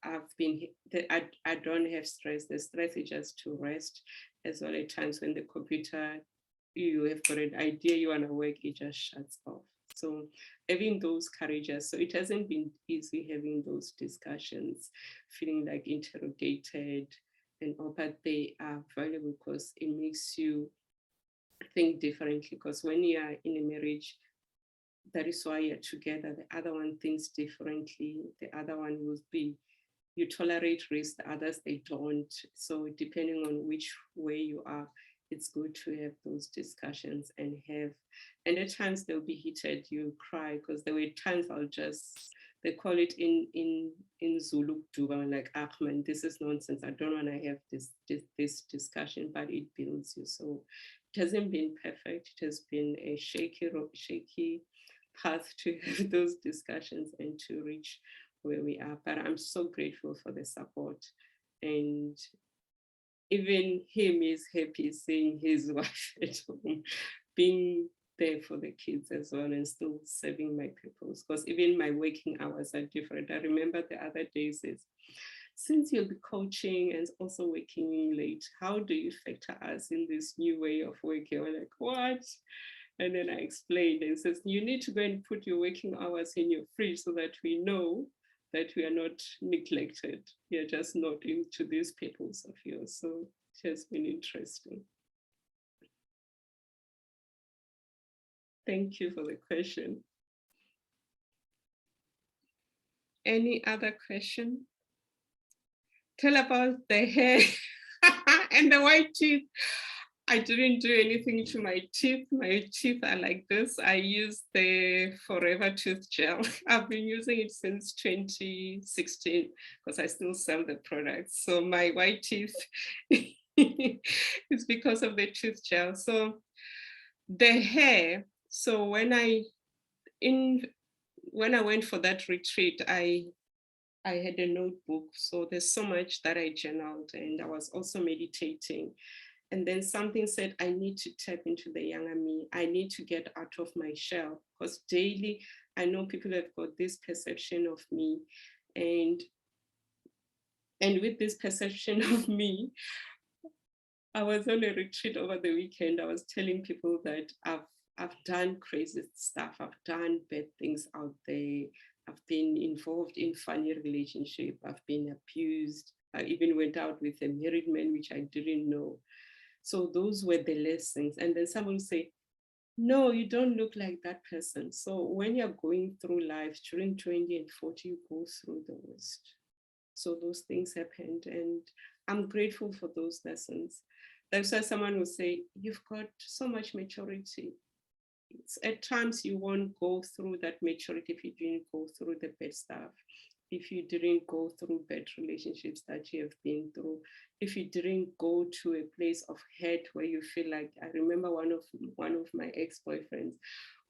I don't have stress. The stress is just to rest, as well at times when the computer, you have got an idea you want to work, it just shuts off. So having those courageous, so it hasn't been easy having those discussions, feeling like interrogated and all, but they are valuable because it makes you think differently. Because when you are in a marriage, that is why you're together. The other one thinks differently. The other one will be, you tolerate risk, the others, they don't. So depending on which way you are, it's good to have those discussions and at times they'll be heated, you cry, because there were times they call it in Zulu, I'm like, man, this is nonsense. I don't want to have this discussion, but it builds you. So it hasn't been perfect. It has been a shaky path to have those discussions and to reach where we are. But I'm so grateful for the support. And even him is happy seeing his wife at home, being there for the kids as well, and still serving my purpose. Because even my working hours are different. I remember the other day says, since you'll be coaching and also working late, how do you factor us in this new way of working? I'm like, what? And then I explained and says, you need to go and put your working hours in your fridge so that we know that we are not neglected. We are just not into these purpose of yours. So it has been interesting. Thank you for the question. Any other question? Tell about the hair and the white teeth. I didn't do anything to my teeth. My teeth are like this. I use the Forever Tooth Gel. I've been using it since 2016 because I still sell the product. So my white teeth is because of the tooth gel. So the hair, so when I went for that retreat, I had a notebook. So there's so much that I journaled, and I was also meditating. And then something said, I need to tap into the younger me. I need to get out of my shell, because daily, I know people have got this perception of me. And And with this perception of me, I was on a retreat over the weekend. I was telling people that I've done crazy stuff. I've done bad things out there. I've been involved in funny relationship. I've been abused. I even went out with a married man, which I didn't know. So those were the lessons. And then someone would say, no, you don't look like that person. So when you're going through life during 20 and 40, you go through the worst. So those things happened, and I'm grateful for those lessons. That's why someone will say, you've got so much maturity. At times you won't go through that maturity if you didn't go through the bad stuff, if you didn't go through bad relationships that you have been through, if you didn't go to a place of hurt where you feel like, I remember one of my ex-boyfriends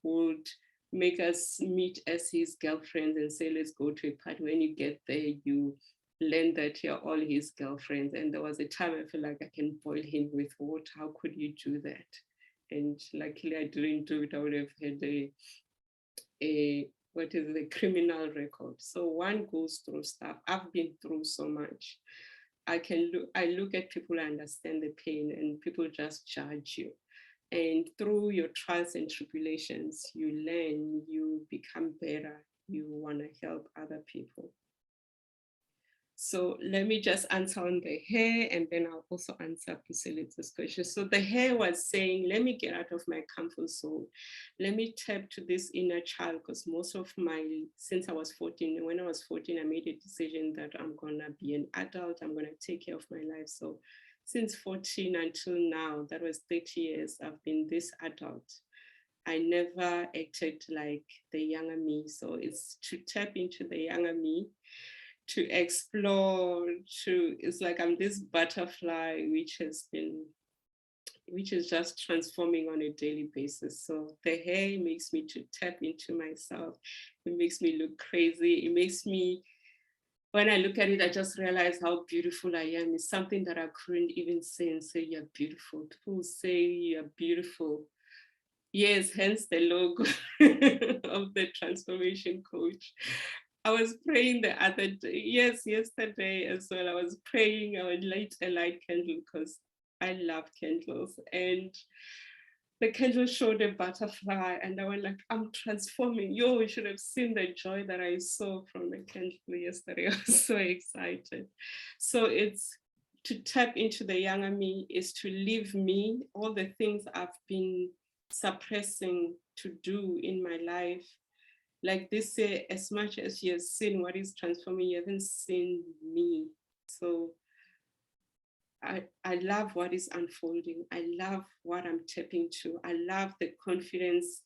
would make us meet as his girlfriends and say, let's go to a party. When you get there, you learn that you're all his girlfriends. And there was a time I feel like I can boil him with water. How could you do that? And luckily I didn't do it. I would have had a criminal record. So one goes through stuff. I've been through so much. I look at people, I understand the pain, and people just judge you. And through your trials and tribulations, you learn, you become better, you want to help other people. So let me just answer on the hair, and then I'll also answer Priscilla's question. So the hair was saying, let me get out of my comfort zone. Let me tap to this inner child, because since I was 14, when I was 14, I made a decision that I'm gonna be an adult, I'm gonna take care of my life. So since 14 until now, that was 30 years, I've been this adult. I never acted like the younger me. So it's to tap into the younger me, to explore, it's like I'm this butterfly which is just transforming on a daily basis. So the hair makes me to tap into myself. It makes me look crazy. It makes me, when I look at it, I just realize how beautiful I am. It's something that I couldn't even say and say, you're beautiful. People say you're beautiful. Yes, hence the logo of the transformation coach. I was praying the other day, yesterday as well. I was praying, I would light a light candle because I love candles. And the candle showed a butterfly, and I went like, I'm transforming. You should have seen the joy that I saw from the candle yesterday. I was so excited. So it's to tap into the younger me, is to leave me, all the things I've been suppressing to do in my life. Like they say, as much as you have seen what is transforming, you haven't seen me. So I love what is unfolding. I love what I'm tapping to. I love the confidence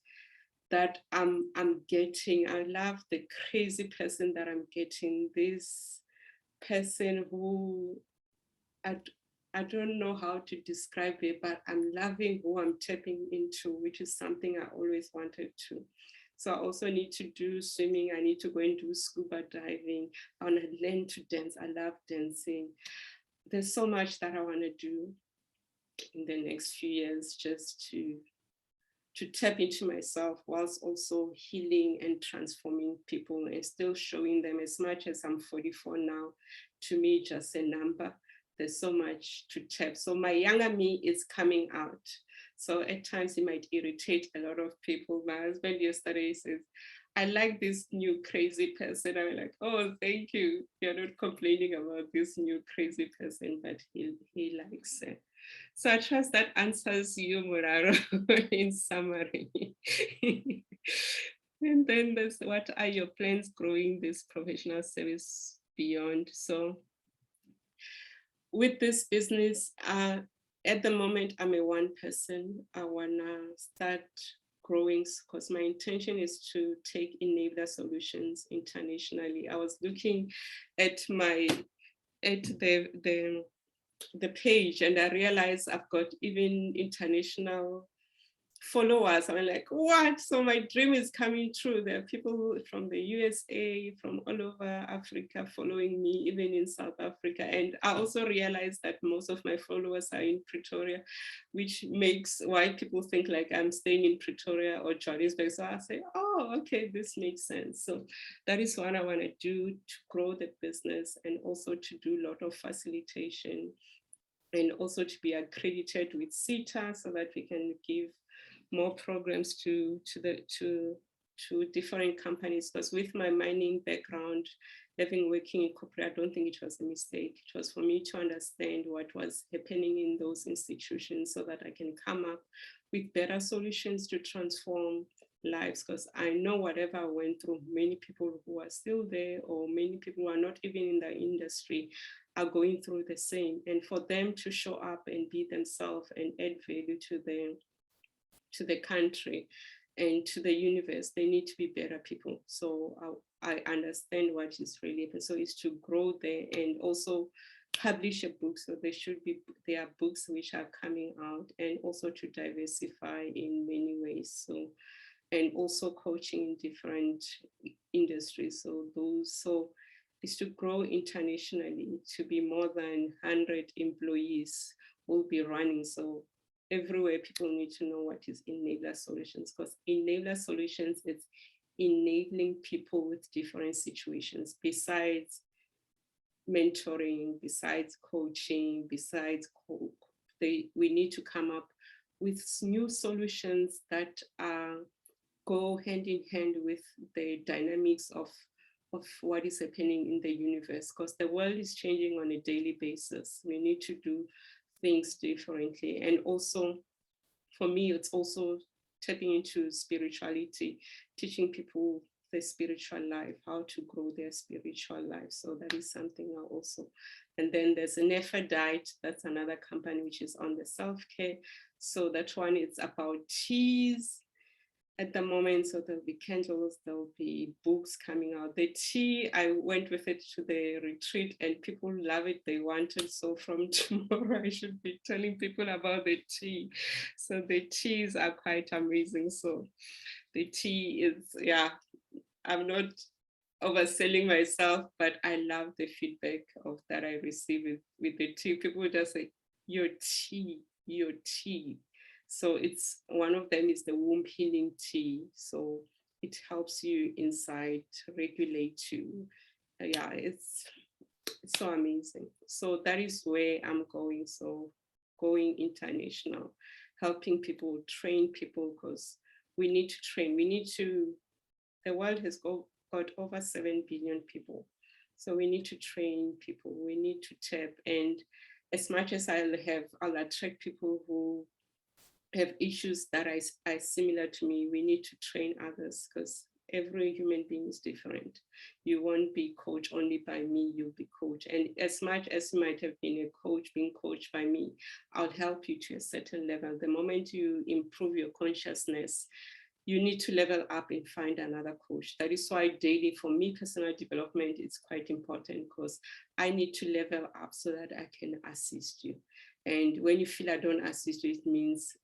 that I'm getting. I love the crazy person that I'm getting. This person who I don't know how to describe it, but I'm loving who I'm tapping into, which is something I always wanted to. So I also need to do swimming. I need to go and do scuba diving. I want to learn to dance. I love dancing. There's so much that I want to do in the next few years, just to tap into myself whilst also healing and transforming people and still showing them, as much as I'm 44 now, to me, just a number. There's so much to tap. So my younger me is coming out. So at times it might irritate a lot of people. My husband yesterday says, I like this new crazy person. I'm like, oh, thank you. You're not complaining about this new crazy person, but he likes it. So I trust that answers you, Muraro, in summary. And then there's, what are your plans growing this professional service beyond? So with this business, at the moment, I'm a one person. I wanna start growing, because my intention is to take enabler solutions internationally. I was looking at the page, and I realized I've got even international followers. I'm like, what? So my dream is coming true. There are people from the USA, from all over Africa following me, even in South Africa. And I also realized that most of my followers are in Pretoria, which makes why people think like I'm staying in Pretoria or Johannesburg. So I say, oh, okay, this makes sense. So that is what I want to do to grow the business, and also to do a lot of facilitation, and also to be accredited with CETA so that we can give more programs to different companies. Because with my mining background, having working in corporate, I don't think it was a mistake. It was for me to understand what was happening in those institutions so that I can come up with better solutions to transform lives. Because I know whatever I went through, many people who are still there, or many people who are not even in the industry, are going through the same. And for them to show up and be themselves and add value to the country and to the universe, they need to be better people. So I understand what is really happening. So it's to grow there and also publish a book. So there are books which are coming out, and also to diversify in many ways. So, and also coaching in different industries. So is to grow internationally, to be more than 100 employees will be running. So everywhere people need to know what is enabler solutions, because enabler solutions is enabling people with different situations, besides mentoring, besides coaching, besides we need to come up with new solutions that go hand in hand with the dynamics of what is happening in the universe, because the world is changing on a daily basis. We need to do things differently. And also, for me, it's also tapping into spirituality, teaching people the spiritual life, how to grow their spiritual life. So that is something I also. And then there's an Diet, that's another company which is on the self-care. So that one is about teas. At the moment, so there'll be candles, there'll be books coming out. The tea, I went with it to the retreat and people love it, they want it. So from tomorrow, I should be telling people about the tea. So the teas are quite amazing. So the tea is, yeah, I'm not overselling myself, but I love the feedback of that I receive with the tea. People just say, your tea, your tea. So it's one of them is the womb healing tea. So it helps you inside, regulate you. Yeah, it's so amazing. So that is where I'm going. So going international, helping people, train people, because we need to train. We need to, the world has got over 7 billion people. So we need to train people. We need to tap. And as much as I'll attract people who have issues that are similar to me, we need to train others, because every human being is different. You won't be coached only by me, you'll be coached. And as much as you might have been a coach, being coached by me, I'll help you to a certain level. The moment you improve your consciousness, you need to level up and find another coach. That is why daily, for me, personal development is quite important, because I need to level up so that I can assist you. And when you feel I don't assist you, it means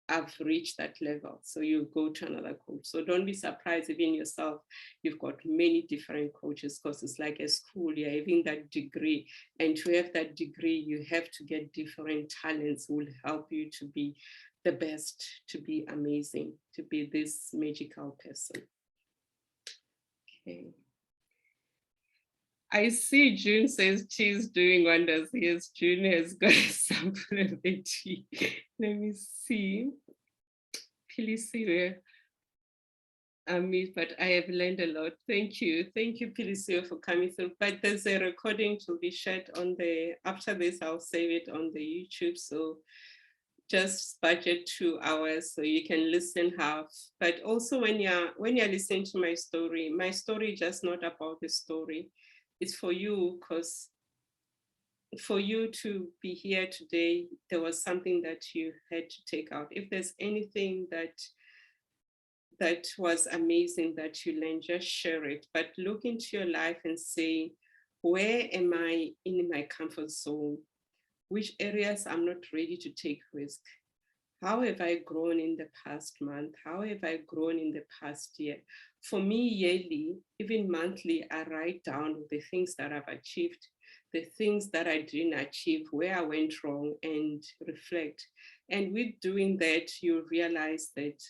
I've reached that level. So you go to another coach. So don't be surprised, even yourself, you've got many different coaches, because it's like a school, you're having that degree. And to have that degree, you have to get different talents who will help you to be the best, to be amazing, to be this magical person. Okay. I see June says tea's doing wonders. Yes, June has got a sample of the tea. Let me see. Pilisire, but I have learned a lot. Thank you. Thank you, Pilisire, for coming through. But there's a recording to be shared on after this, I'll save it on the YouTube. So just budget 2 hours so you can listen half. But also when you're listening to my story is just not about the story. It's for you, because for you to be here today, there was something that you had to take out. If there's anything that was amazing that you learned, just share it. But look into your life and say, where am I in my comfort zone? Which areas I'm not ready to take risk? How have I grown in the past month? How have I grown in the past year? For me, yearly, even monthly, I write down the things that I've achieved, the things that I didn't achieve, where I went wrong, and reflect. And with doing that, you realize that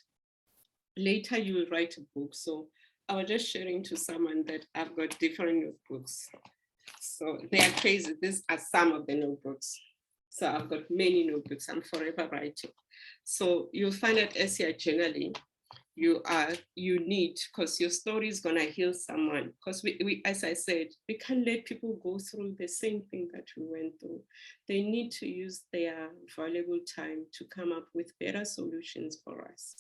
later you will write a book. So I was just sharing to someone that I've got different notebooks. So they are crazy. These are some of the notebooks. So I've got many notebooks. I'm forever writing. So you'll find that as you're journaling, you need, because your story is gonna heal someone. Because we, as I said, we can't let people go through the same thing that we went through. They need to use their valuable time to come up with better solutions for us.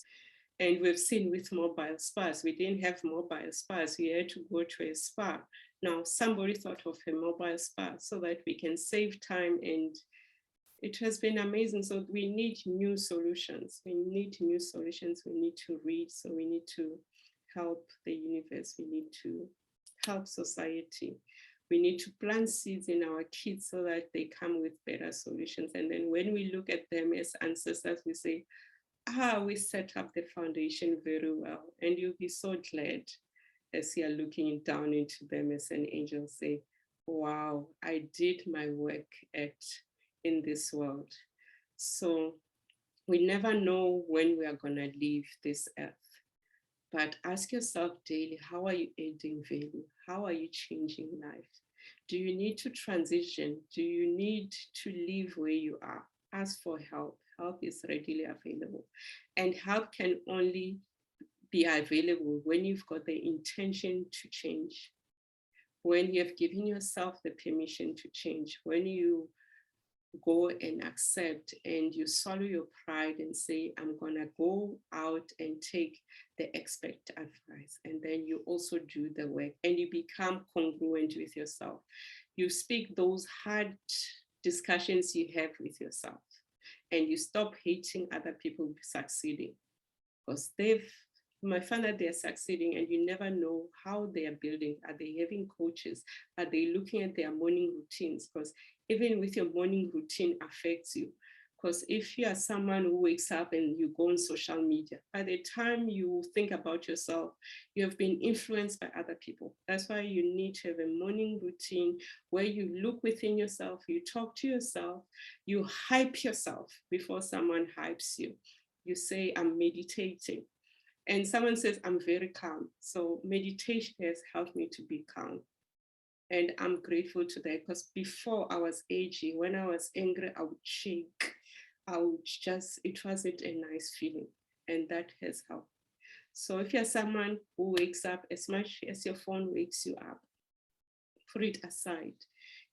And we've seen with mobile spas, we didn't have mobile spas. We had to go to a spa. Now somebody thought of a mobile spa so that we can save time, and it has been amazing. So we need new solutions. We need new solutions. We need to read. So we need to help the universe. We need to help society. We need to plant seeds in our kids so that they come with better solutions. And then when we look at them as ancestors, we say, we set up the foundation very well. And you'll be so glad as you're looking down into them as an angel, say, wow, I did my work in this world. So we never know when we are gonna leave this earth. But ask yourself daily, how are you adding value? How are you changing life? Do you need to transition? Do you need to live where you are? Ask for help. Help is readily available. And help can only be available when you've got the intention to change, when you have given yourself the permission to change, when you go and accept and you swallow your pride and say, I'm gonna go out and take the expert advice. And then you also do the work and you become congruent with yourself. You speak those hard discussions you have with yourself, and you stop hating other people succeeding, because you might find that they're succeeding and you never know how they are building. Are they having coaches? Are they looking at their morning routines? Because even with your morning routine affects you. Because if you are someone who wakes up and you go on social media, by the time you think about yourself, you have been influenced by other people. That's why you need to have a morning routine where you look within yourself, you talk to yourself, you hype yourself before someone hypes you. You say, I'm meditating. And someone says, I'm very calm. So meditation has helped me to be calm. And I'm grateful to that, because before I was edgy, when I was angry, I would shake. It wasn't a nice feeling. And that has helped. So if you're someone who wakes up as much as your phone wakes you up, put it aside.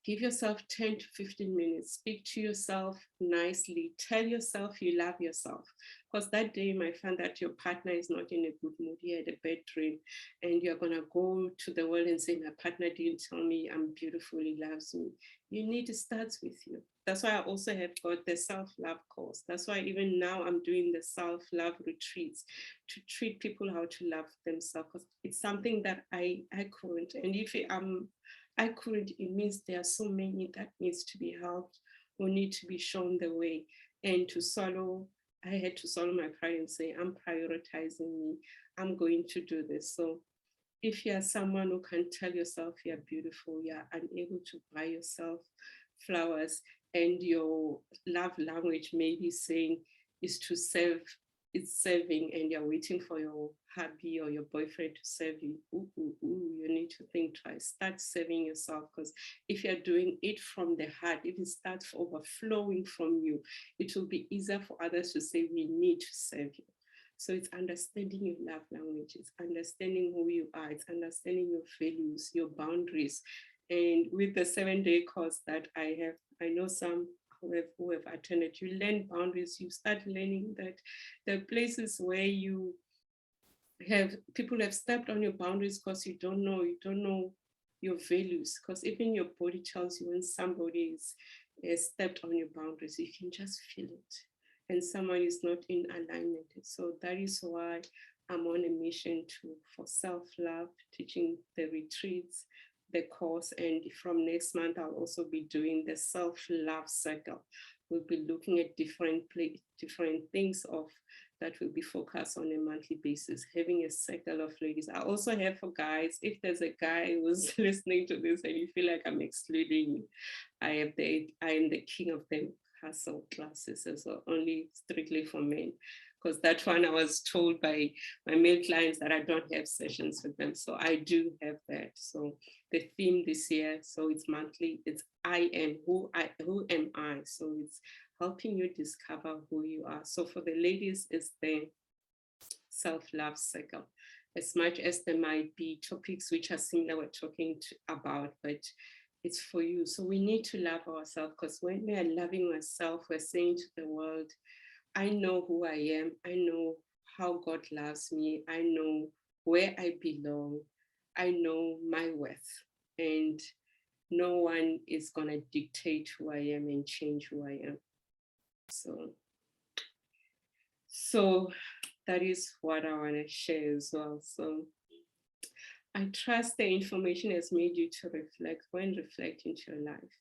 Give yourself 10 to 15 minutes. Speak to yourself nicely. Tell yourself you love yourself. Because that day you might find that your partner is not in a good mood. He had a bad dream. And you're going to go to the world and say, my partner didn't tell me I'm beautiful, he loves me. You need to start with you. That's why I also have got the self-love course. That's why even now I'm doing the self-love retreats to treat people how to love themselves. Because it's something that I couldn't. And if I couldn't, it means there are so many that needs to be helped, who need to be shown the way. And I had to swallow my pride and say, I'm prioritizing me. I'm going to do this. So if you're someone who can tell yourself you're beautiful, you're unable to buy yourself flowers, and your love language maybe saying is to serve, it's serving, and you're waiting for your hubby or your boyfriend to serve you, you need to think twice. Start serving yourself, because if you're doing it from the heart, if it starts overflowing from you, it will be easier for others to say, we need to serve you. So it's understanding your love language, it's understanding who you are, it's understanding your values, your boundaries. And with the 7-day course that I have, I know some who have attended, you learn boundaries, you start learning that there are places where people have stepped on your boundaries because you don't know your values, because even your body tells you when somebody is stepped on your boundaries, you can just feel it, and someone is not in alignment. So that is why I'm on a mission for self-love, teaching the retreats, the course, and from next month I'll also be doing the self-love circle. we'll be looking at different things of that will be focused on a monthly basis, having a circle of ladies. I also have for guys, if there's a guy who's listening to this and you feel like I'm excluding you, I am the king of them hustle classes as well, only strictly for men. Because that one I was told by my male clients that I don't have sessions with them. So I do have that. So the theme this year, so it's monthly, it's I am, who am I? So it's helping you discover who you are. So for the ladies, it's the self-love circle. As much as there might be topics which are similar we're talking about, but it's for you. So we need to love ourselves, because when we are loving ourselves, we're saying to the world, I know who I am. I know how God loves me. I know where I belong. I know my worth. And no one is going to dictate who I am and change who I am. So that is what I want to share as well. So I trust the information has made you to reflect. When reflecting to your life,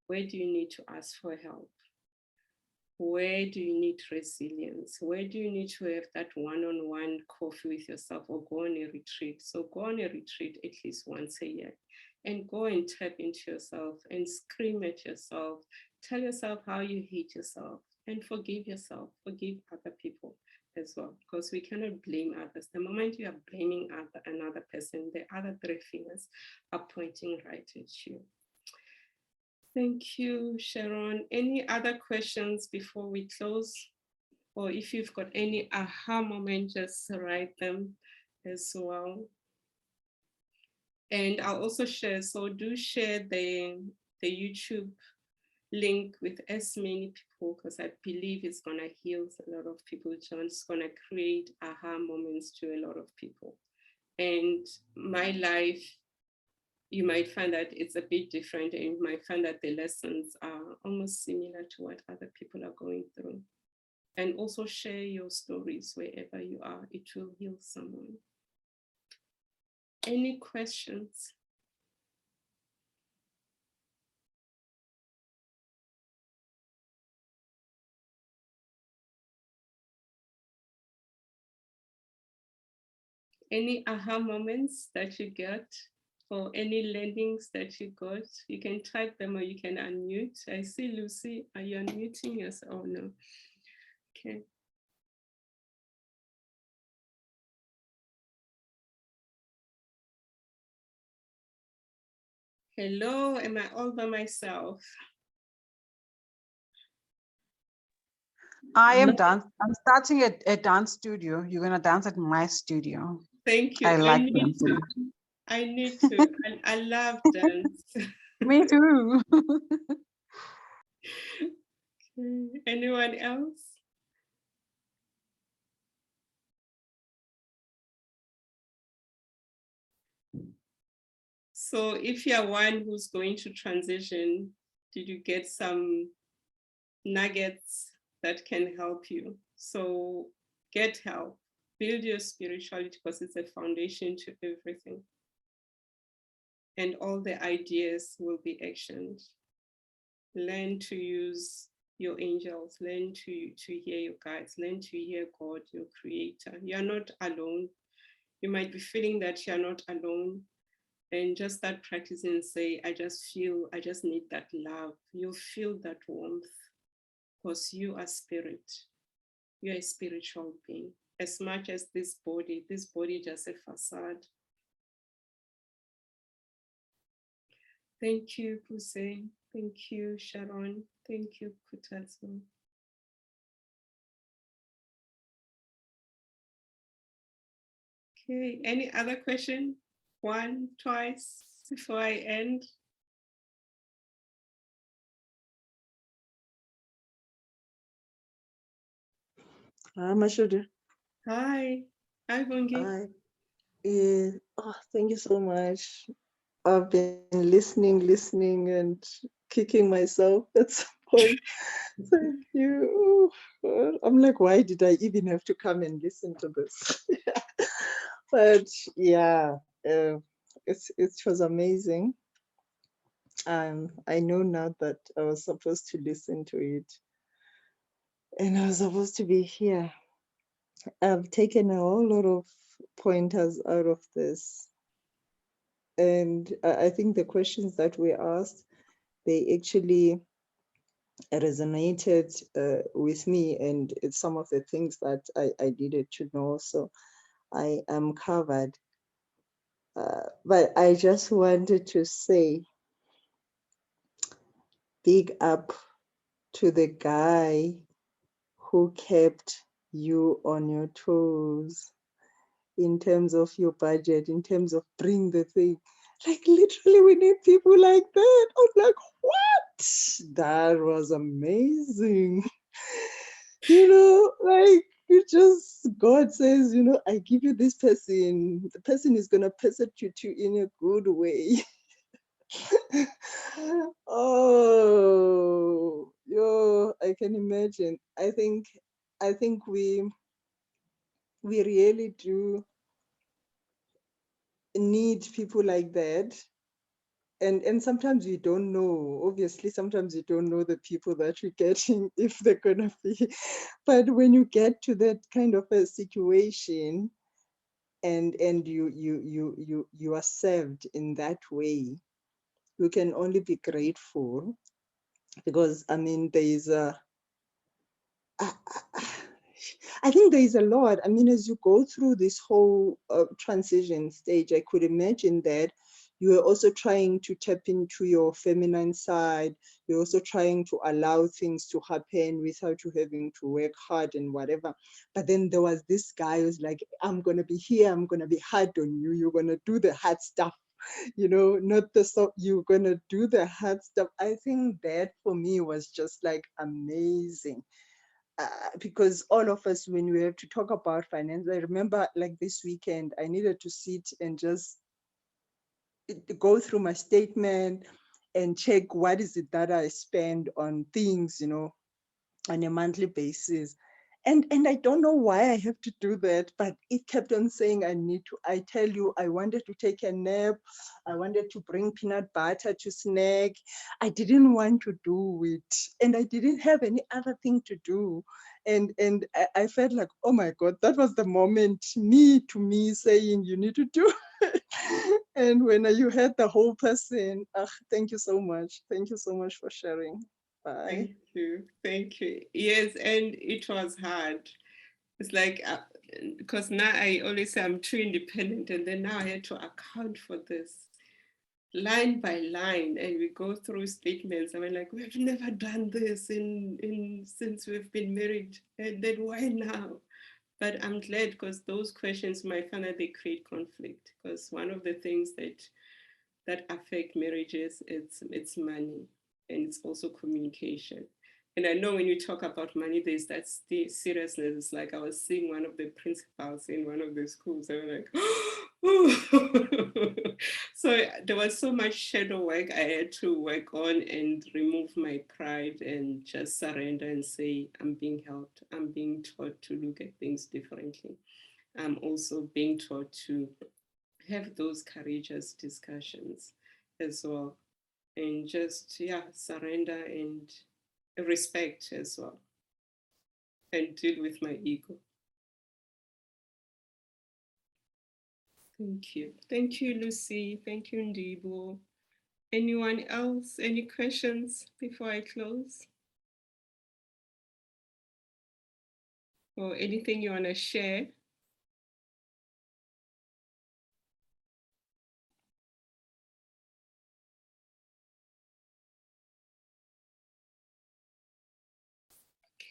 where do you need to ask for help? Where do you need resilience? Where do you need to have that one-on-one coffee with yourself or go on a retreat? So go on a retreat at least once a year and go and tap into yourself and scream at yourself. Tell yourself how you hate yourself and forgive yourself, forgive other people as well, because we cannot blame others. The moment you are blaming another person, the other three fingers are pointing right at you. Thank you, Sharon. Any other questions before we close? Or if you've got any aha moment, just write them as well. And I'll also share, so do share the YouTube link with as many people, because I believe it's gonna heal a lot of people. It's gonna create aha moments to a lot of people. And my life, you might find that it's a bit different, and you might find that the lessons are almost similar to what other people are going through. And also share your stories wherever you are. It will heal someone. Any questions? Any aha moments that you get? Or any learnings that you got? You can type them or you can unmute. I see Lucy, are you unmuting? Yes, oh no. Okay. Hello, am I all by myself? I am dance. I'm starting a dance studio. You're gonna dance at my studio. Thank you. I like need dancing. to. I need to. I love dance. Me too. Anyone else? So if you're one who's going to transition, did you get some nuggets that can help you? So get help, build your spirituality, because it's a foundation to everything. And all the ideas will be actioned. Learn to use your angels, learn to hear your guides, learn to hear God, your creator. You're not alone. You might be feeling that you're not alone, and just start practicing and say, I just need that love. You'll feel that warmth, because you are spirit. You're a spiritual being. As much as this body just a facade. Thank you, Hussein. Thank you, Sharon. Thank you, Kutazo. Okay, any other question? One, twice before I end? Hi, Mashuda. Hi. Hi, Bungi. Hi. Yeah. Oh, thank you so much. I've been listening and kicking myself at some point. Thank you. Oh, I'm like, why did I even have to come and listen to this? But yeah, it was amazing. I know now that I was supposed to listen to it and I was supposed to be here. I've taken a whole lot of pointers out of this. And I think the questions that we asked, they actually resonated with me, and it's some of the things that I needed to know. So I am covered. But I just wanted to say big up to the guy who kept you on your toes in terms of your budget, in terms of bring the thing. Like literally we need people like that. I was like, what? That was amazing. You know, like you just, God says, you know, I give you this person. The person is gonna persecute you in a good way. Oh, yo, I can imagine. I think we really do need people like that. And sometimes you don't know. Obviously, sometimes you don't know the people that you're getting if they're gonna be. But when you get to that kind of a situation, and you are served in that way, you can only be grateful, because I mean there is a I think there is a lot. I mean, as you go through this whole transition stage, I could imagine that you are also trying to tap into your feminine side. You're also trying to allow things to happen without you having to work hard and whatever. But then there was this guy who's like, I'm going to be here. I'm going to be hard on you. You're going to do the hard stuff, you know, not the stuff. You're going to do the hard stuff. I think that for me was just like amazing. Because all of us, when we have to talk about finance, I remember like this weekend, I needed to sit and just go through my statement and check what is it that I spend on things, you know, on a monthly basis. And I don't know why I have to do that, but it kept on saying I need to. I tell you, I wanted to take a nap. I wanted to bring peanut butter to snack. I didn't want to do it. And I didn't have any other thing to do. And I felt like, oh my God, that was the moment, me to me saying you need to do it. And when you had the whole person, thank you so much. Thank you so much for sharing. Bye. Thank you. Thank you. Yes, and it was hard. It's like, because now I always say I'm too independent, and then now I had to account for this line by line, and we go through statements. I mean, like, we've never done this since we've been married, and then why now? But I'm glad, because those questions might find that they create conflict, because one of the things that affect marriages, it's money, and it's also communication. And I know when you talk about money, there's that seriousness. It's like I was seeing one of the principals in one of the schools. I was like, oh. So there was so much shadow work I had to work on and remove my pride and just surrender and say, I'm being helped. I'm being taught to look at things differently. I'm also being taught to have those courageous discussions as well, and just, yeah, surrender and respect as well, and deal with my ego. Thank you. Thank you, Lucy. Thank you, Ndibo. Anyone else? Any questions before I close? Or anything you want to share?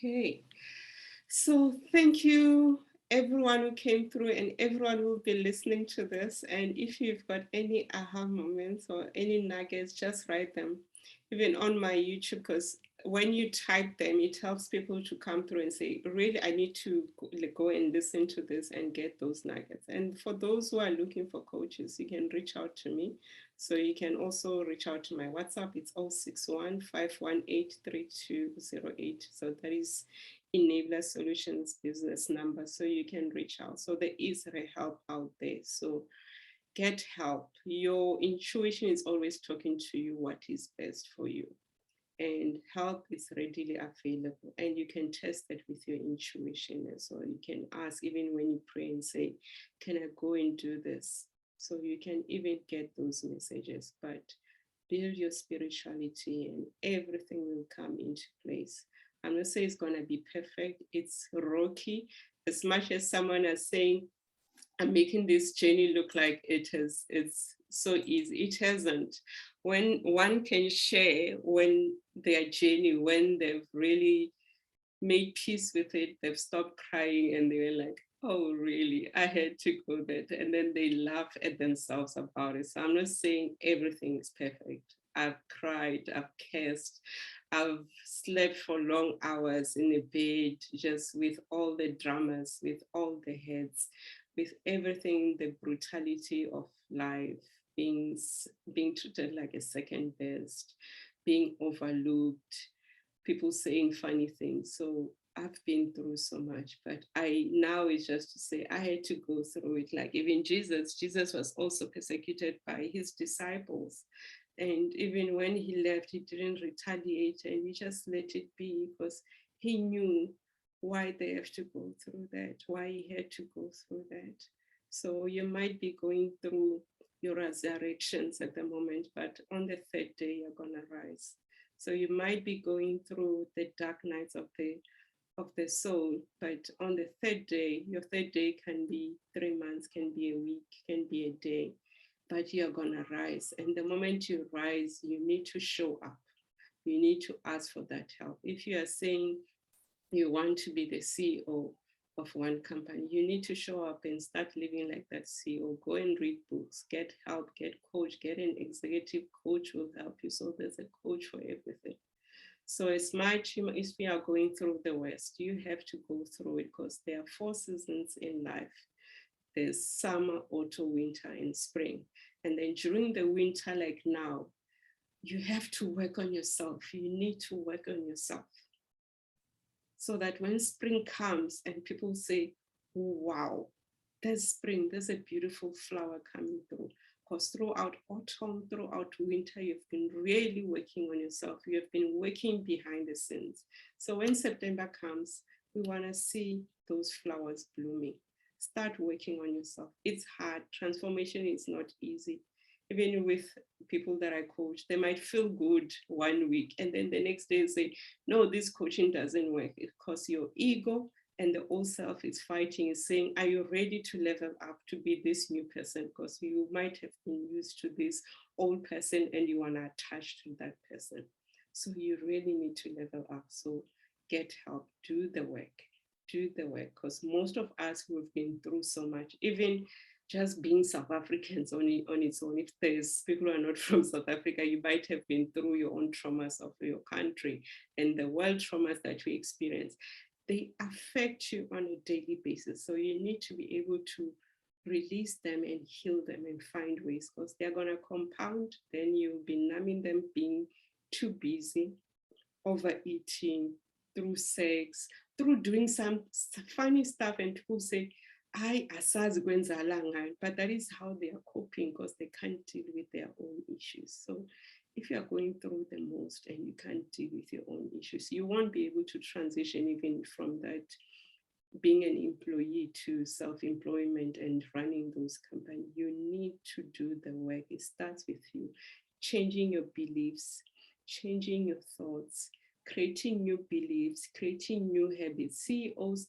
Okay. So thank you, everyone who came through and everyone who will be listening to this. And if you've got any aha moments or any nuggets, just write them, even on my YouTube, because when you type them, it helps people to come through and say, really, I need to go and listen to this and get those nuggets. And for those who are looking for coaches, you can reach out to me. So you can also reach out to my WhatsApp. It's 061-518-3208. So that is Enabler Solutions business number, so you can reach out. So there is help out there. So get help. Your intuition is always talking to you what is best for you. And help is readily available, and you can test that with your intuition as well. You can ask even when you pray and say, can I go and do this? So you can even get those messages, but build your spirituality and everything will come into place. I'm not saying it's going to be perfect. It's rocky. As much as someone is saying, I'm making this journey look like it's so easy. It hasn't. When one can share when their journey, when they've really made peace with it, they've stopped crying and they were like, oh, really? I had to go there. And then they laugh at themselves about it. So I'm not saying everything is perfect. I've cried, I've cursed, I've slept for long hours in a bed, just with all the dramas, with all the heads, with everything, the brutality of life, being treated like a second best, being overlooked, people saying funny things. So I've been through so much, but now it's just to say I had to go through it. Like even Jesus was also persecuted by his disciples. And even when he left, he didn't retaliate and he just let it be because he knew why they have to go through that, why he had to go through that. So you might be going through your resurrections at the moment, but on the third day, you're gonna rise. So you might be going through the dark nights of the soul, but on the third day, your third day can be 3 months, can be a week, can be a day, but you're gonna rise. And the moment you rise, you need to show up. You need to ask for that help. If you are saying you want to be the CEO of one company, you need to show up and start living like that CEO. Go and read books, get help, get coach, get an executive coach who will help you. So there's a coach for everything. So as much if we are going through the West, you have to go through it because there are 4 seasons in life. There's summer, autumn, winter, and spring. And then during the winter, like now, you have to work on yourself. You need to work on yourself. So that when spring comes and people say, oh, wow, there's spring, there's a beautiful flower coming through. Because throughout autumn, throughout winter, you've been really working on yourself. You have been working behind the scenes. So when September comes, we want to see those flowers blooming. Start working on yourself. It's hard. Transformation is not easy. Even with people that I coach, they might feel good 1 week and then the next day say, no, this coaching doesn't work because your ego and the old self is fighting, is saying, are you ready to level up to be this new person? Because you might have been used to this old person and you want to attach to that person. So you really need to level up. So get help, do the work, because most of us who have been through so much, even just being South Africans on its own, if there's people who are not from South Africa, you might have been through your own traumas of your country and the world traumas that we experience. They affect you on a daily basis. So you need to be able to release them and heal them and find ways, because they're going to compound. Then you'll be numbing them, being too busy, overeating, through sex, through doing some funny stuff, and people say, but that is how they are coping because they can't deal with their own issues. So if you are going through the most and you can't deal with your own issues, you won't be able to transition even from that being an employee to self-employment and running those companies. You need to do the work. It starts with you, changing your beliefs, changing your thoughts, creating new beliefs, creating new habits. CEOs,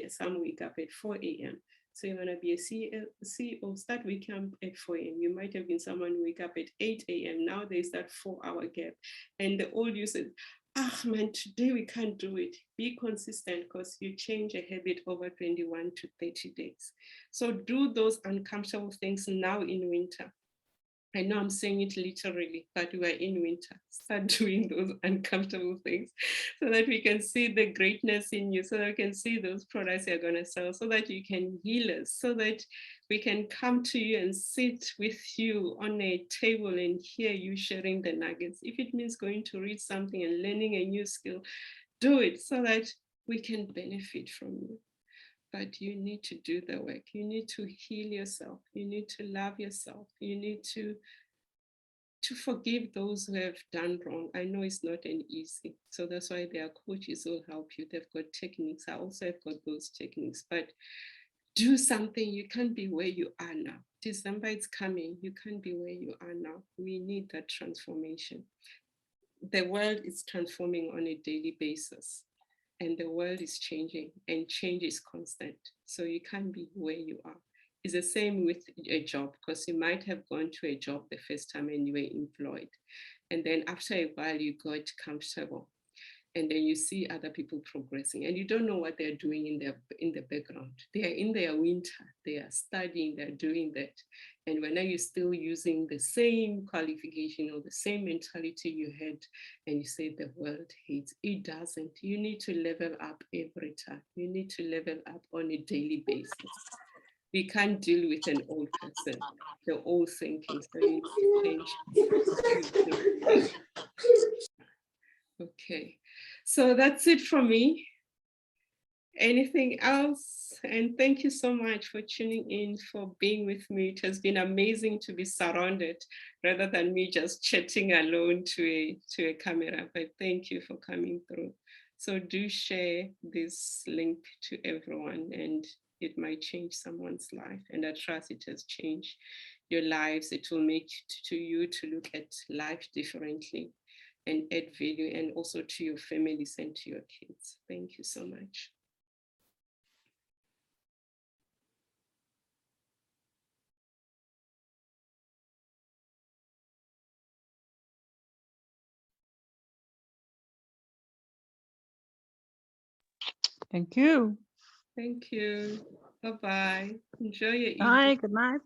some wake up at 4 a.m. So you want to be a CEO, start waking up at 4 a.m. You might have been someone who wake up at 8 a.m. Now there's that 4-hour gap. And the old you said, man, today we can't do it. Be consistent, because you change a habit over 21 to 30 days. So do those uncomfortable things now in winter. I know I'm saying it literally, but we are in winter. Start doing those uncomfortable things so that we can see the greatness in you, so that we can see those products you're going to sell, so that you can heal us, so that we can come to you and sit with you on a table and hear you sharing the nuggets. If it means going to read something and learning a new skill, do it so that we can benefit from you. but you need to do the work. You need to heal yourself. You need to love yourself. You need to forgive those who have done wrong. I know it's not an easy. So that's why their coaches will help you. They've got techniques. I also have got those techniques, but do something. You can't be where you are now. December is coming. You can't be where you are now. We need that transformation. The world is transforming on a daily basis, and the world is changing, and change is constant. So you can't be where you are. It's the same with a job, because you might have gone to a job the first time and you were employed. And then after a while, you got comfortable. And then you see other people progressing, and you don't know what they're doing in the background. They are in their winter, they are studying, they're doing that. And when are you still using the same qualification or the same mentality you had, and you say the world hates, it doesn't. You need to level up every time. You need to level up on a daily basis. We can't deal with an old person, the old thinking, so you need to change your thinking. Okay, so that's it from me. Anything else? And thank you so much for tuning in, for being with me. It has been amazing to be surrounded rather than me just chatting alone to a camera, but thank you for coming through. So do share this link to everyone, and it might change someone's life. And I trust it has changed your lives. It will make you to look at life differently and add value, and also to your families and to your kids. Thank you so much. Thank you. Thank you. Bye-bye. Enjoy your evening. Bye. Good night.